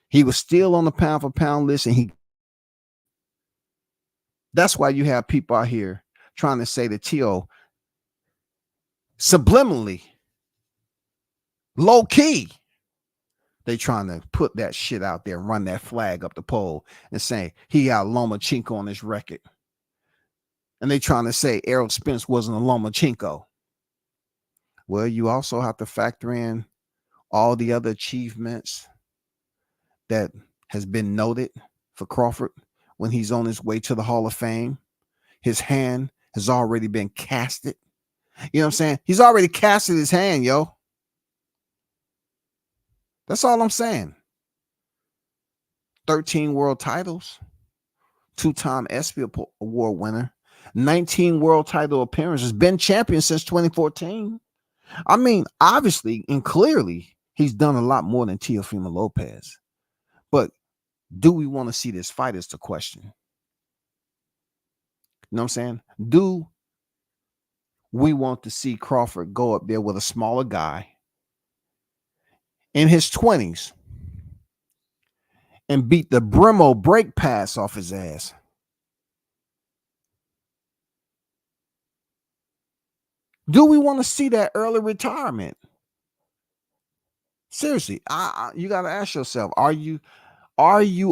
He was still on the pound for pound list, and that's why you have people out here trying to say that T.O. subliminally, low key, they trying to put that shit out there, run that flag up the pole and say he got Lomachenko on his record. And they trying to say Errol Spence wasn't a Lomachenko. Well, you also have to factor in all the other achievements that has been noted for Crawford when he's on his way to the Hall of Fame. His hand has already been casted. You know what I'm saying? He's already casted his hand, yo. That's all I'm saying. 13 world titles, 2-time ESPY award winner, 19 world title appearances, been champion since 2014. I mean, obviously and clearly, he's done a lot more than Teofimo Lopez. But do we want to see this fight is the question. You know what I'm saying? Do we want to see Crawford go up there with a smaller guy in his 20s and beat the Bremo break pass off his ass? Do we want to see that early retirement? Seriously, you got to ask yourself, are you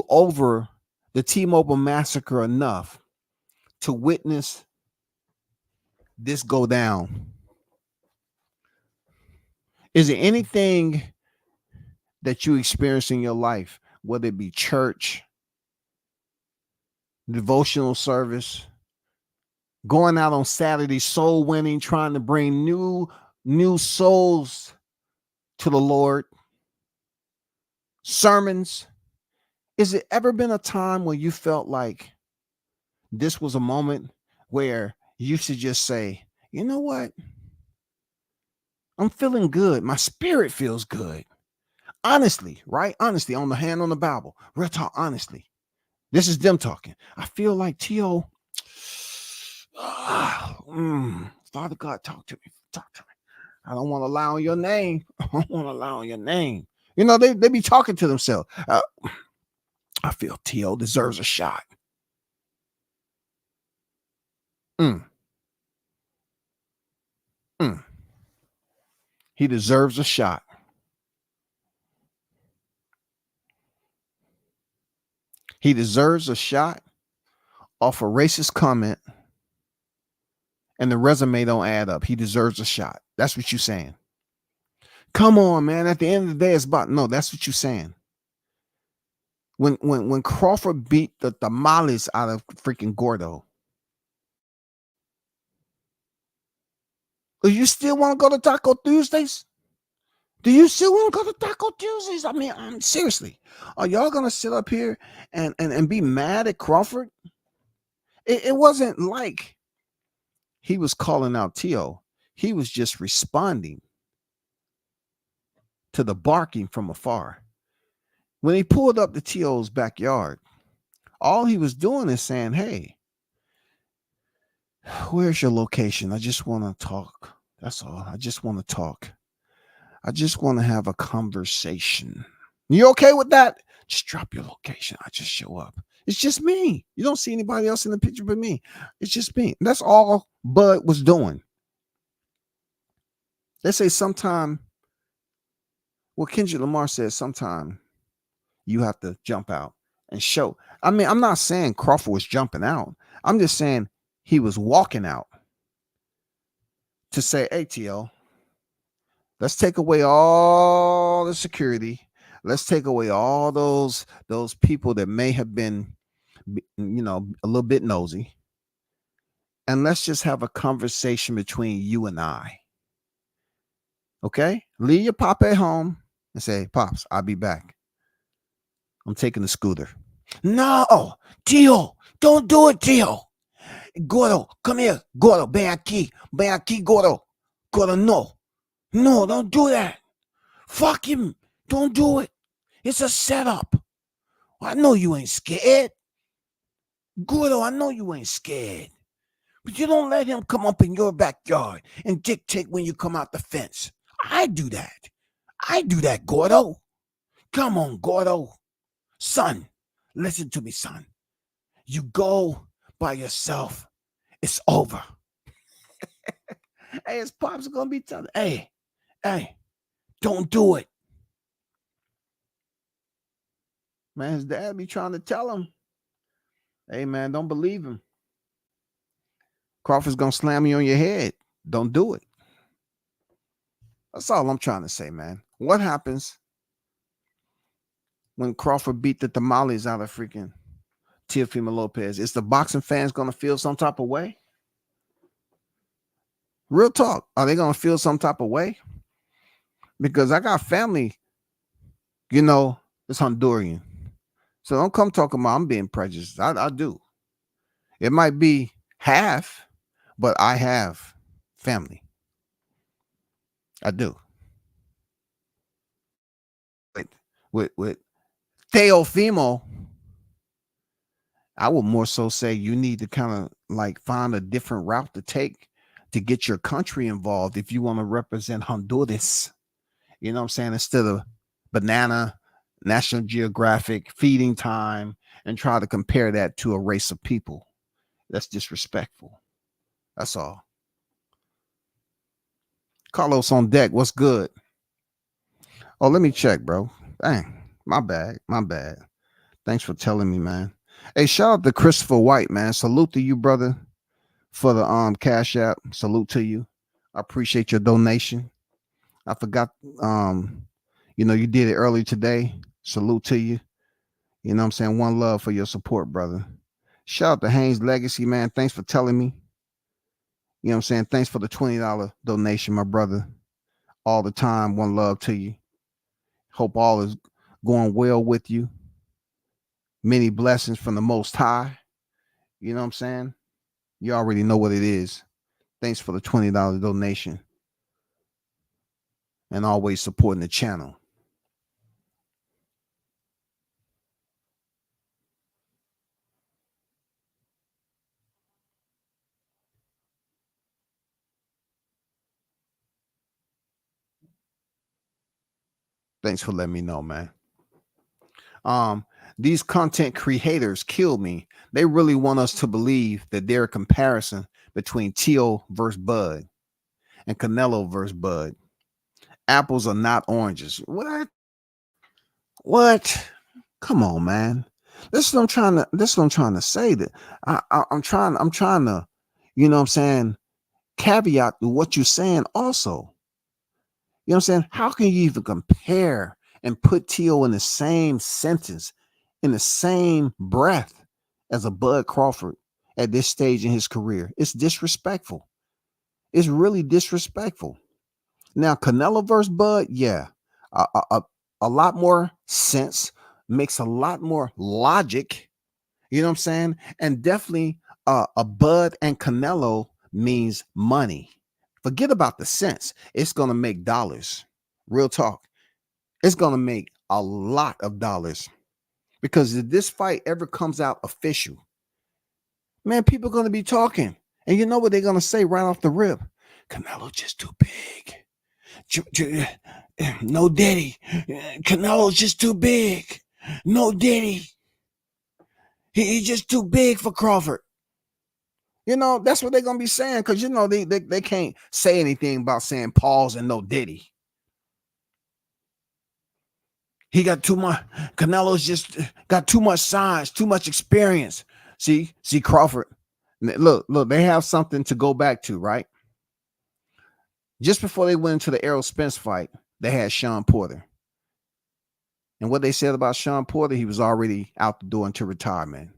over the T-Mobile massacre enough to witness this go down? Is there anything that you experience in your life, whether it be church, devotional service, going out on Saturday, soul winning, trying to bring new souls to the Lord, sermons? Is it ever been a time when you felt like this was a moment where you should just say, you know what? I'm feeling good. My spirit feels good. Honestly, right? Honestly, on the hand on the Bible. Real talk, honestly. This is them talking. I feel like Tio. Father God, talk to me. Talk to me. I don't want to lie on your name. I don't want to lie on your name. You know, they be talking to themselves. I feel Tio deserves a shot. He deserves a shot. He deserves a shot off a racist comment, and the resume don't add up. He deserves a shot. That's what you're saying. Come on, man. At the end of the day, it's about no. That's what you're saying. When Crawford beat the tamales out of freaking Gordo, do you still want to go to Taco Tuesdays? Do you still want to go to Taco Tuesdays? I mean, seriously, are y'all gonna sit up here and be mad at Crawford? It wasn't like he was calling out Tio. He was just responding to the barking from afar. When he pulled up to Tio's backyard, all he was doing is saying, hey, where's your location? I just want to talk. That's all. I just want to talk. I just want to have a conversation. You okay with that? Just drop your location. I just show up. It's just me. You don't see anybody else in the picture but me. It's just me. That's all Bud was doing. They say sometime, well, Kendrick Lamar says sometime you have to jump out and show. I mean, I'm not saying Crawford was jumping out. I'm just saying he was walking out to say, hey, T.O., let's take away all the security. Let's take away all those people that may have been, a little bit nosy. And let's just have a conversation between you and I. Okay? Leave your pop at home and say, Pops, I'll be back. I'm taking the scooter. No, Tio, don't do it, Tio. Gordo, come here. Gordo, ven aquí, Gordo. Gordo, no. No, don't do that. Fuck him. Don't do it. It's a setup. I know you ain't scared. Gordo, I know you ain't scared. But you don't let him come up in your backyard and dictate when you come out the fence. I do that, Gordo. Come on, Gordo. Son, listen to me, son. You go by yourself. It's over. Hey, his pops are going to be telling, hey, don't do it. Man, his dad be trying to tell him, hey, man, don't believe him. Crawford's going to slam you on your head. Don't do it. That's all I'm trying to say, man. What happens when Crawford beat the tamales out of freaking Teofimo Lopez? Is the boxing fans going to feel some type of way? Real talk. Are they going to feel some type of way? Because I got family, it's Honduran. So don't come talking about I'm being prejudiced. I do. It might be have, but I have family. I do. With Teofimo, I would more so say you need to kind of like find a different route to take to get your country involved if you want to represent Honduras. You know what I'm saying? Instead of banana, National Geographic, feeding time, and try to compare that to a race of people. That's disrespectful. That's all. Carlos on deck. What's good? Oh, let me check, bro. Dang, my bad. My bad. Thanks for telling me, man. Hey, shout out to Christopher White, man. Salute to you, brother, for the Cash App. Salute to you. I appreciate your donation. I forgot, you did it early today. Salute to you. You know what I'm saying? One love for your support, brother. Shout out to Haynes Legacy, man. Thanks for telling me. You know what I'm saying? Thanks for the $20 donation, my brother. All the time. One love to you. Hope all is going well with you. Many blessings from the Most High. You know what I'm saying? You already know what it is. Thanks for the $20 donation. And always supporting the channel. Thanks for letting me know, man. These content creators kill me. They really want us to believe that they're a comparison between Teo versus Bud and Canelo versus Bud. Apples are not oranges. What? Come on, man. This is what I'm trying to say. That I'm trying to, you know what I'm saying, caveat to what you're saying also. You know what I'm saying? How can you even compare and put Teo in the same sentence, in the same breath as a Bud Crawford at this stage in his career? It's disrespectful. It's really disrespectful. Now, Canelo versus Bud, yeah, a lot more sense, makes a lot more logic. You know what I'm saying? And definitely a Bud and Canelo means money. Forget about the sense. It's going to make dollars. Real talk. It's going to make a lot of dollars. Because if this fight ever comes out official, man, people are going to be talking. And you know what they're going to say right off the rip? Canelo just too big. No Diddy. Canelo's just too big. No Diddy. He's just too big for Crawford. You know, that's what they're going to be saying because, you know, they can't say anything about saying pause and no Diddy. He got too much. Canelo's just got too much size, too much experience. See Crawford. Look, they have something to go back to, right? Just before they went into the Errol Spence fight, they had Sean Porter. And what they said about Sean Porter, he was already out the door into retirement.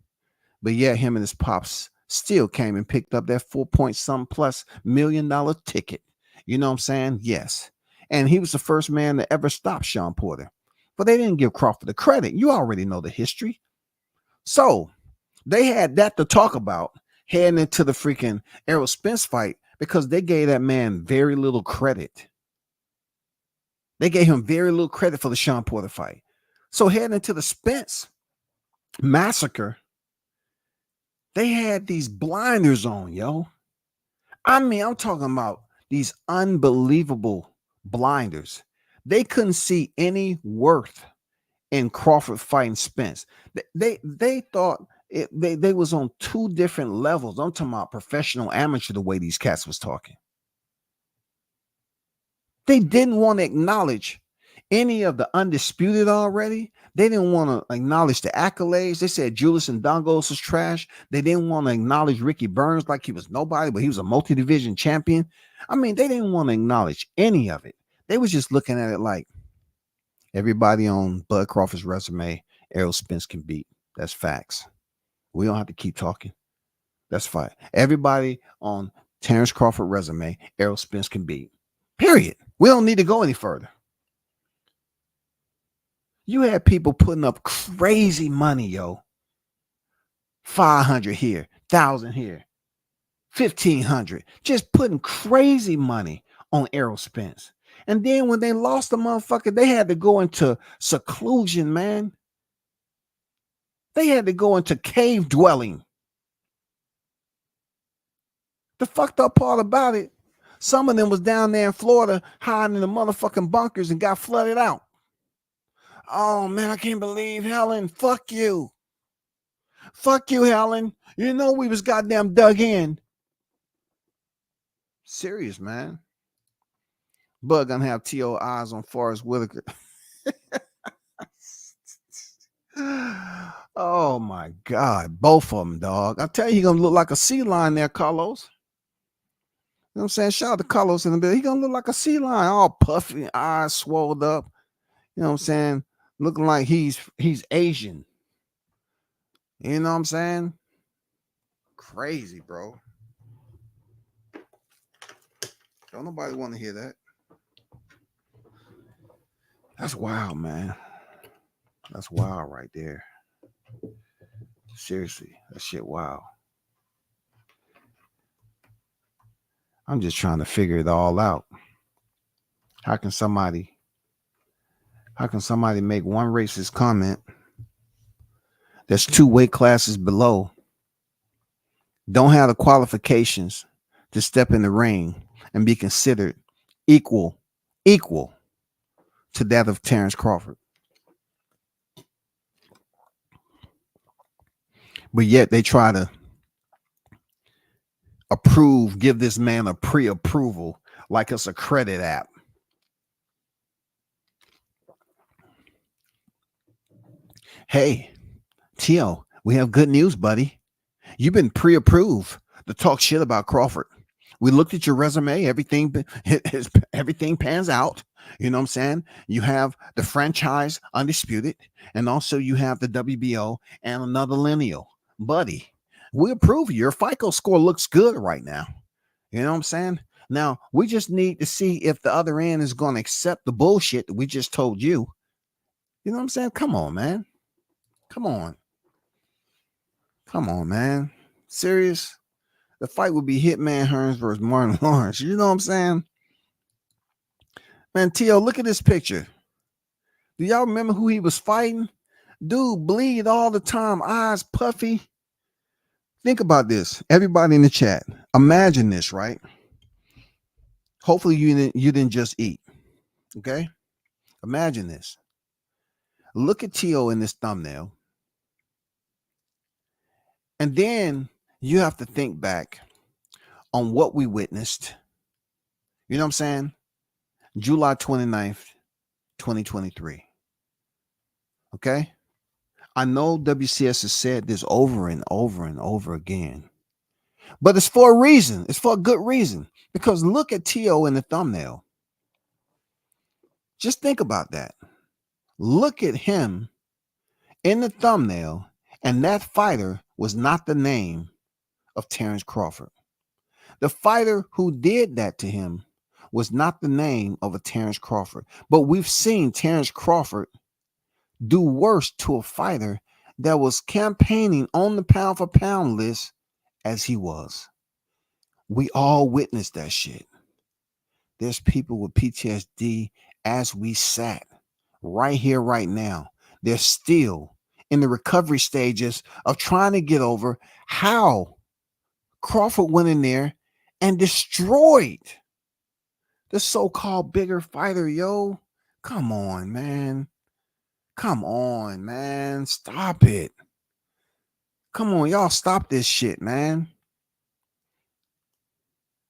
But yeah, him and his pops still came and picked up that $4+ million ticket. You know what I'm saying? Yes. And he was the first man to ever stop Sean Porter. But they didn't give Crawford the credit. You already know the history. So they had that to talk about heading into the freaking Errol Spence fight because they gave that man very little credit. They gave him very little credit for the Sean Porter fight. So heading into the Spence massacre, they had these blinders on, yo. I mean, I'm talking about these unbelievable blinders. They couldn't see any worth in Crawford fighting Spence. They thought they was on two different levels. I'm talking about professional amateur, the way these cats was talking. They didn't want to acknowledge any of the undisputed already. They didn't want to acknowledge the accolades. They said Julius and Dongos was trash. They didn't want to acknowledge Ricky Burns like he was nobody, but he was a multi-division champion. I mean, they didn't want to acknowledge any of it. They was just looking at it like everybody on Bud Crawford's resume, Errol Spence can beat. That's facts. We don't have to keep talking. That's fine. Everybody on Terrence Crawford resume, Errol Spence can beat. Period. We don't need to go any further. You had people putting up crazy money, yo. 500 here, 1,000 here. 1,500, just putting crazy money on Errol Spence. And then when they lost the motherfucker, they had to go into seclusion, man. They had to go into cave dwelling. The fucked up part about it, some of them was down there in Florida hiding in the motherfucking bunkers and got flooded out. Oh man, I can't believe Helen. Fuck you. Fuck you, Helen. You know we was goddamn dug in. Serious, man. Bug gonna have T.O. eyes on Forrest Whitaker. Oh my God. Both of them, dog. I tell you, he gonna look like a sea lion there, Carlos. You know what I'm saying? Shout out to Carlos in the bit. He gonna look like a sea lion, all puffy, eyes swelled up. You know what I'm saying? Looking like he's Asian. You know what I'm saying? Crazy, bro. Don't nobody want to hear that. That's wild, man. That's wild right there. Seriously, that shit wild. I'm just trying to figure it all out. How can somebody make one racist comment that's 2 weight classes below, don't have the qualifications to step in the ring and be considered equal to that of Terrence Crawford? But yet they try to give this man a pre-approval like it's a credit app. Hey, Tio, we have good news, buddy. You've been pre-approved to talk shit about Crawford. We looked at your resume. Everything pans out. You know what I'm saying? You have the franchise undisputed, and also you have the WBO and another lineal. Buddy, we approve your FICO score looks good right now. You know what I'm saying? Now, we just need to see if the other end is going to accept the bullshit that we just told you. You know what I'm saying? Come on, man. Come on. Come on, man. Serious? The fight would be Hitman Hearns versus Martin Lawrence. You know what I'm saying? Man, T.O., look at this picture. Do y'all remember who he was fighting? Dude, bleed all the time, eyes puffy. Think about this. Everybody in the chat. Imagine this, right? Hopefully you didn't just eat. Okay? Imagine this. Look at T.O. in this thumbnail. And then you have to think back on what we witnessed. You know what I'm saying? July 29th, 2023. Okay? I know WCS has said this over and over and over again. But it's for a reason. It's for a good reason. Because look at T.O. in the thumbnail. Just think about that. Look at him in the thumbnail, and that fighter was not the name of Terrence Crawford. The fighter who did that to him was not the name of a Terrence Crawford. But we've seen Terrence Crawford do worse to a fighter that was campaigning on the pound for pound list as he was. We all witnessed that shit. There's people with PTSD as we sat right here, right now. They're still in the recovery stages of trying to get over how Crawford went in there and destroyed the so-called bigger fighter, yo. Come on, man. Come on, man. Stop it. Come on, y'all stop this shit, man.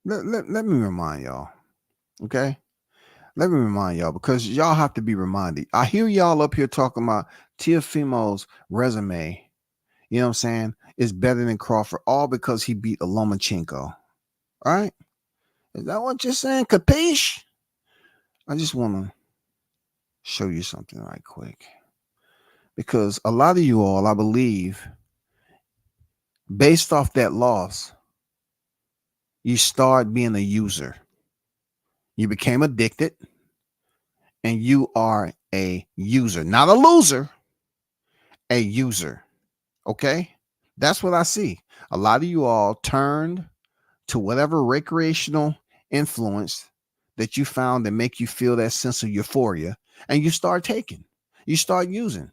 Let me remind y'all, okay? Let me remind y'all, because y'all have to be reminded. I hear y'all up here talking about Teofimo's resume, you know what I'm saying, is better than Crawford, all because he beat a Lomachenko. All right? Is that what you're saying? Capiche? I just want to show you something right quick. Because a lot of you all, I believe, based off that loss, you start being a user. You became addicted, and you are a user, not a loser, a user. Okay? That's what I see. A lot of you all turned to whatever recreational influence that you found that make you feel that sense of euphoria, and you start taking, you start using.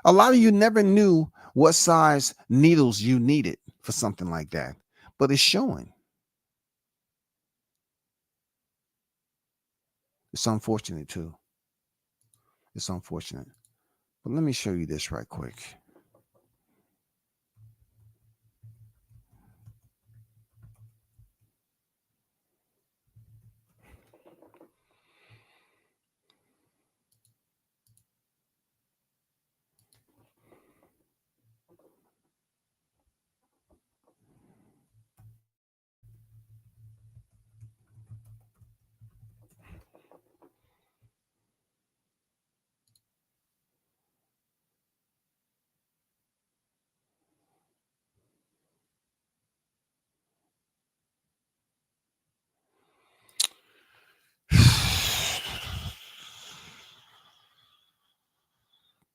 A lot of you never knew what size needles you needed for something like that, but it's showing. It's unfortunate too. It's unfortunate. But let me show you this right quick.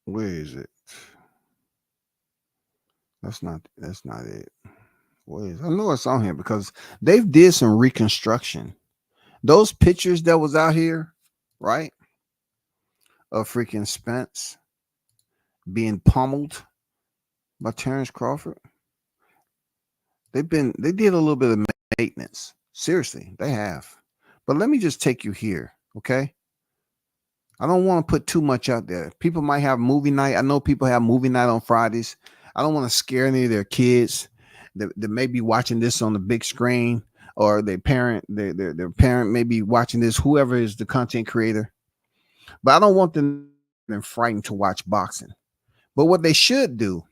Where is it? That's not it. Where is, I know it's on here because they've did some reconstruction. Those pictures that was out here, right? Of freaking Spence being pummeled by Terrence Crawford. They did a little bit of maintenance. Seriously, they have. But let me just take you here, okay? I don't want to put too much out there. People might have movie night. I know people have movie night on Fridays. I don't want to scare any of their kids that may be watching this on the big screen, or their parent may be watching this, whoever is the content creator. But I don't want them frightened to watch boxing. But what they should do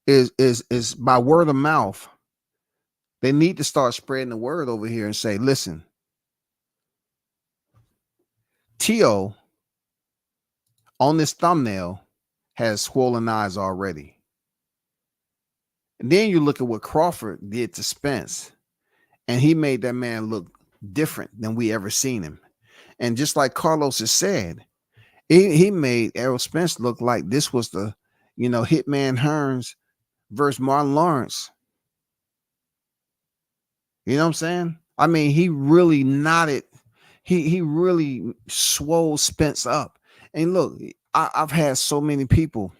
is by word of mouth. They need to start spreading the word over here and say, listen, Teo on this thumbnail has swollen eyes already. And then you look at what Crawford did to Spence, and he made that man look different than we ever seen him. And just like Carlos has said, he made Errol Spence look like this was the, Hitman Hearns versus Martin Lawrence. You know what I'm saying? I mean, he really knotted. He really swole Spence up. And look, I've had so many people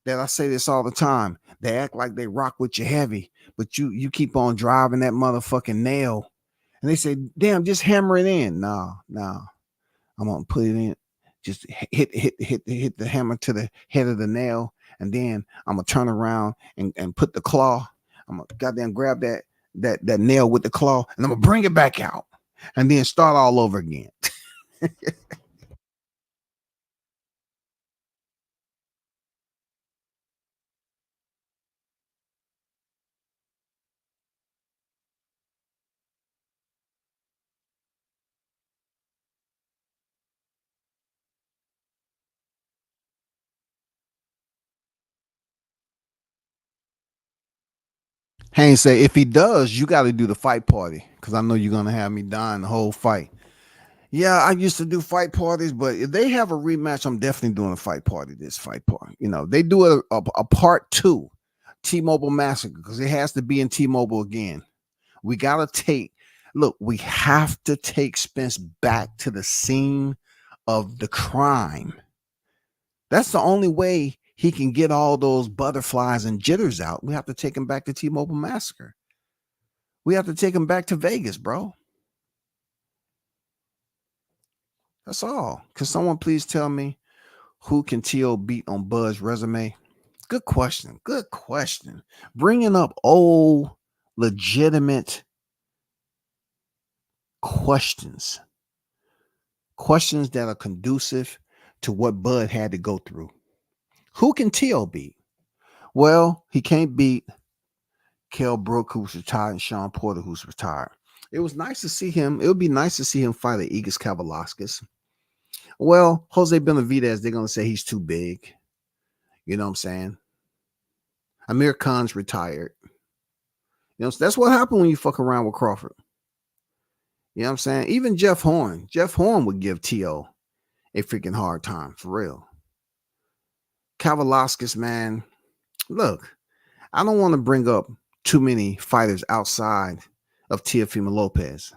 that I say this all the time. They act like they rock with you heavy, but you keep on driving that motherfucking nail. And they say, damn, just hammer it in. No. I'm gonna put it in. Just hit the hammer to the head of the nail, and then I'm gonna turn around and put the claw. I'm gonna goddamn grab that nail with the claw, and I'm gonna bring it back out, and then start all over again. Haynes say, if he does, you got to do the fight party, because I know you're gonna have me dying the whole fight. Yeah, I used to do fight parties, but if they have a rematch, I'm definitely doing a fight party. This fight party, they do a part 2, T-Mobile Massacre, because it has to be in T-Mobile again. We gotta we have to take Spence back to the scene of the crime. That's the only way he can get all those butterflies and jitters out. We have to take him back to T-Mobile Massacre. We have to take him back to Vegas, bro. That's all. Can someone please tell me who can T.O. beat on Bud's resume? Good question. Good question. Bringing up old, legitimate questions. Questions that are conducive to what Bud had to go through. Who can T.O. beat? Well, he can't beat Kell Brook, who's retired, and Sean Porter, who's retired. It was nice to see him. It would be nice to see him fight at Igis Kavalauskas. Well, Jose Benavidez, they're going to say he's too big. You know what I'm saying? Amir Khan's retired. So that's what happened when you fuck around with Crawford. You know what I'm saying? Even Jeff Horn would give T.O. a freaking hard time, for real. Kavalauskas, man, look, I don't want to bring up too many fighters outside of Teofimo Lopez.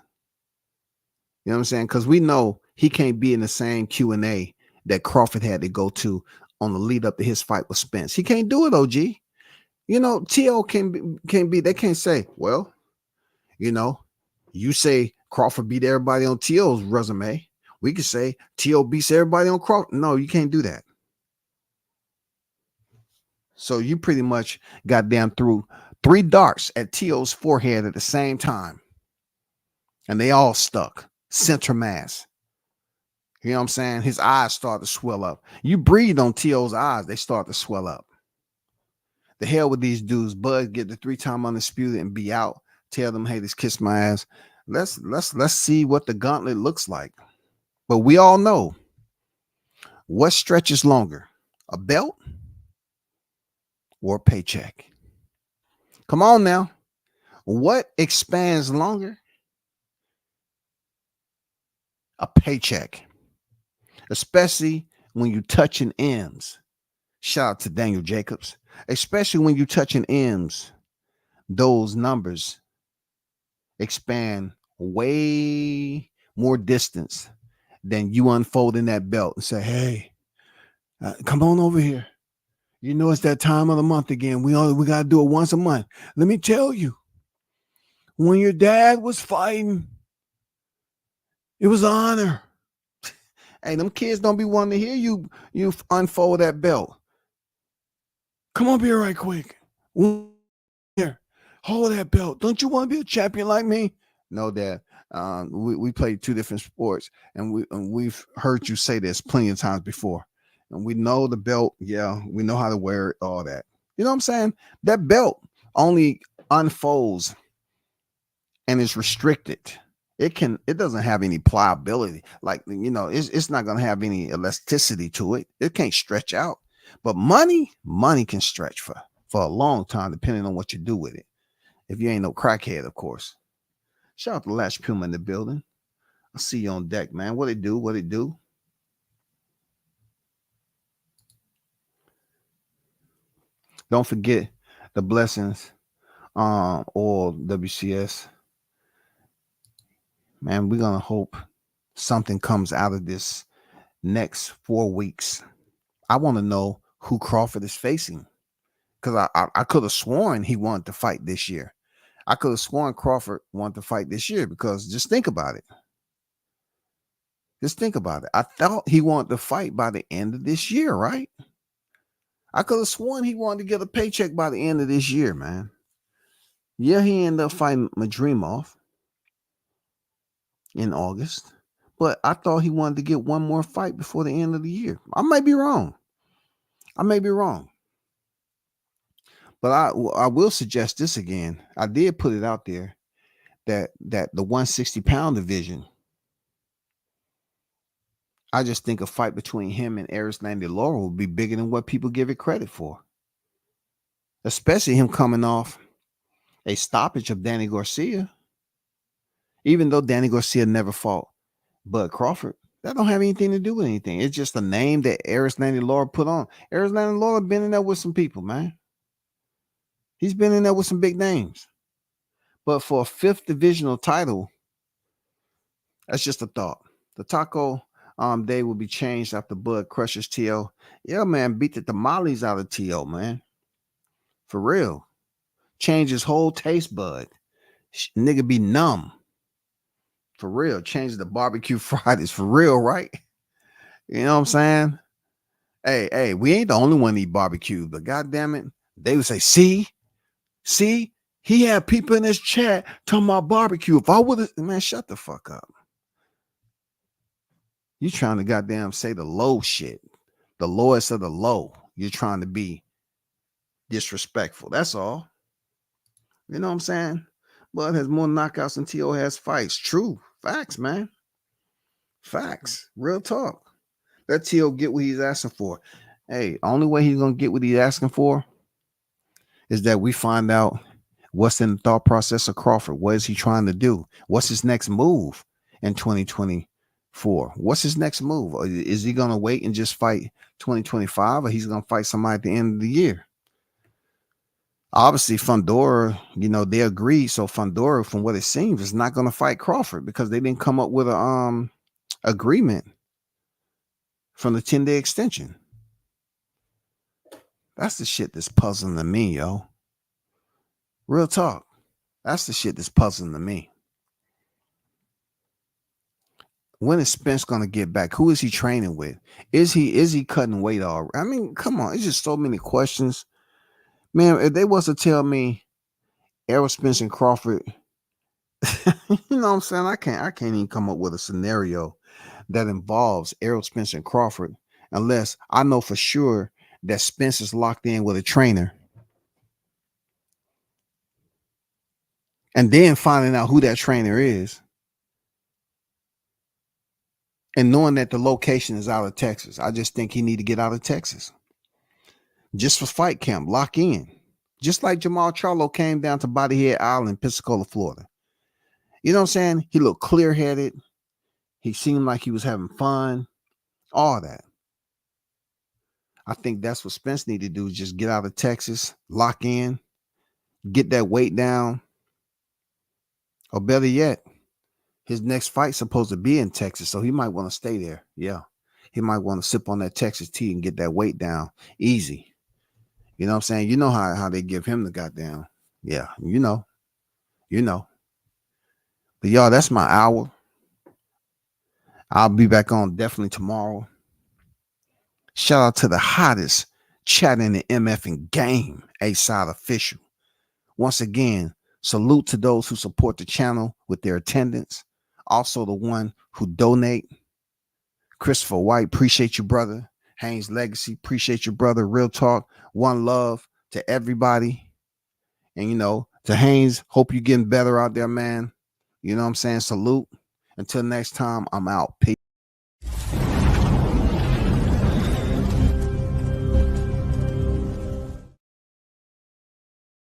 You know what I'm saying? Because we know he can't be in the same Q&A that Crawford had to go to on the lead up to his fight with Spence. He can't do it, OG. You know, T.O. can't be, they can't say, well, you know, you say Crawford beat everybody on T.O.'s resume. We could say T.O. beats everybody on Crawford. No, you can't do that. So you pretty much goddamn threw 3 darts at T.O.'s forehead at the same time. And they all stuck. Center mass. You know what I'm saying? His eyes start to swell up. You breathe on T.O.'s eyes, they start to swell up. The hell with these dudes. Bud get the 3-time undisputed and be out. Tell them, hey, just kiss my ass. Let's see what the gauntlet looks like. But we all know what stretches longer, a belt or a paycheck. Come on now. What expands longer? A paycheck. Especially when you touching M's. Shout out to Daniel Jacobs. Especially when you touching M's, those numbers expand way more distance than you unfolding that belt and say, hey, come on over here. You know it's that time of the month again. We got to do it once a month. Let me tell you, when your dad was fighting, it was an honor. Hey, them kids don't be wanting to hear you unfold that belt. Come up here right quick. Here, hold that belt. Don't you want to be a champion like me? No, Dad. We played 2 different sports, and we've heard you say this plenty of times before. And we know the belt. Yeah, we know how to wear it. All that. You know what I'm saying? That belt only unfolds and is restricted. It doesn't have any pliability. Like, you know, it's not gonna have any elasticity to it. It can't stretch out. But money can stretch for a long time, depending on what you do with it. If you ain't no crackhead, of course. Shout out to Lash Puma in the building. I see you on deck, man. What it do? Don't forget the blessings or WCS. Man, we're gonna hope something comes out of this next 4 weeks. I want to know who Crawford is facing. Because I could have sworn he wanted to fight this year. I could have sworn Crawford wanted to fight this year, because just think about it. I thought he wanted to fight by the end of this year, right? I could have sworn he wanted to get a paycheck by the end of this year, man. Yeah, he ended up fighting Madrimov in August. But I thought he wanted to get one more fight before the end of the year. I may be wrong. But I will suggest this again. I did put it out there that the 160-pound division, I just think a fight between him and Erislandy Lara would be bigger than what people give it credit for. Especially him coming off a stoppage of Danny Garcia. Even though Danny Garcia never fought Bud Crawford, that don't have anything to do with anything. It's just a name that Erislandy Lara put on. Erislandy Lara been in there with some people, man. He's been in there with some big names. But for a 5th divisional title, that's just a thought. The taco day will be changed after Bud crushes T.O. Yeah, man, beat the tamales out of T.O., man. For real. Change his whole taste bud. Nigga be numb. For real. Change the barbecue Fridays. For real, right? You know what I'm saying? Hey, we ain't the only one to eat barbecue, but goddamn it, they would say, see, he had people in his chat talking about barbecue. If I would have, man, shut the fuck up. You trying to goddamn say the low shit, the lowest of the low. You're trying to be disrespectful. That's all. You know what I'm saying? Bud has more knockouts than T.O. has fights. True. Facts, man. Facts. Real talk. Let T.O. get what he's asking for. Hey, only way he's going to get what he's asking for is that we find out what's in the thought process of Crawford. What is he trying to do? What's his next move in 2024? What's his next move? Is he going to wait and just fight 2025, or he's going to fight somebody at the end of the year? Obviously, Fundora, they agreed. So Fundora, from what it seems, is not going to fight Crawford because they didn't come up with a agreement from the 10-day extension. That's the shit that's puzzling to me, yo. Real talk. That's the shit that's puzzling to me. When is Spence gonna get back? Who is he training with? Is he cutting weight already? I mean, come on, it's just so many questions. Man, if they was to tell me Errol Spence and Crawford, you know what I'm saying? I can't even come up with a scenario that involves Errol Spence and Crawford unless I know for sure that Spence is locked in with a trainer. And then finding out who that trainer is. And knowing that the location is out of Texas. I just think he need to get out of Texas. Just for fight camp, lock in. Just like Jamal Charlo came down to Bodyhead Island, Pensacola, Florida. You know what I'm saying? He looked clear-headed. He seemed like he was having fun. All that. I think that's what Spence need to do, is just get out of Texas, lock in, get that weight down. Or better yet, his next fight's supposed to be in Texas, so he might want to stay there. Yeah. He might want to sip on that Texas tea and get that weight down easy. You know what I'm saying? You know how they give him the goddamn. Yeah, you know. But y'all, that's my hour. I'll be back on definitely tomorrow. Shout out to the hottest chat in the MFing game, A-Side Official. Once again, salute to those who support the channel with their attendance. Also the one who donate. Christopher White, appreciate you, brother. Haynes Legacy, appreciate you, brother. Real talk, one love to everybody. And, to Haynes, hope you're getting better out there, man. You know what I'm saying? Salute. Until next time, I'm out. Peace.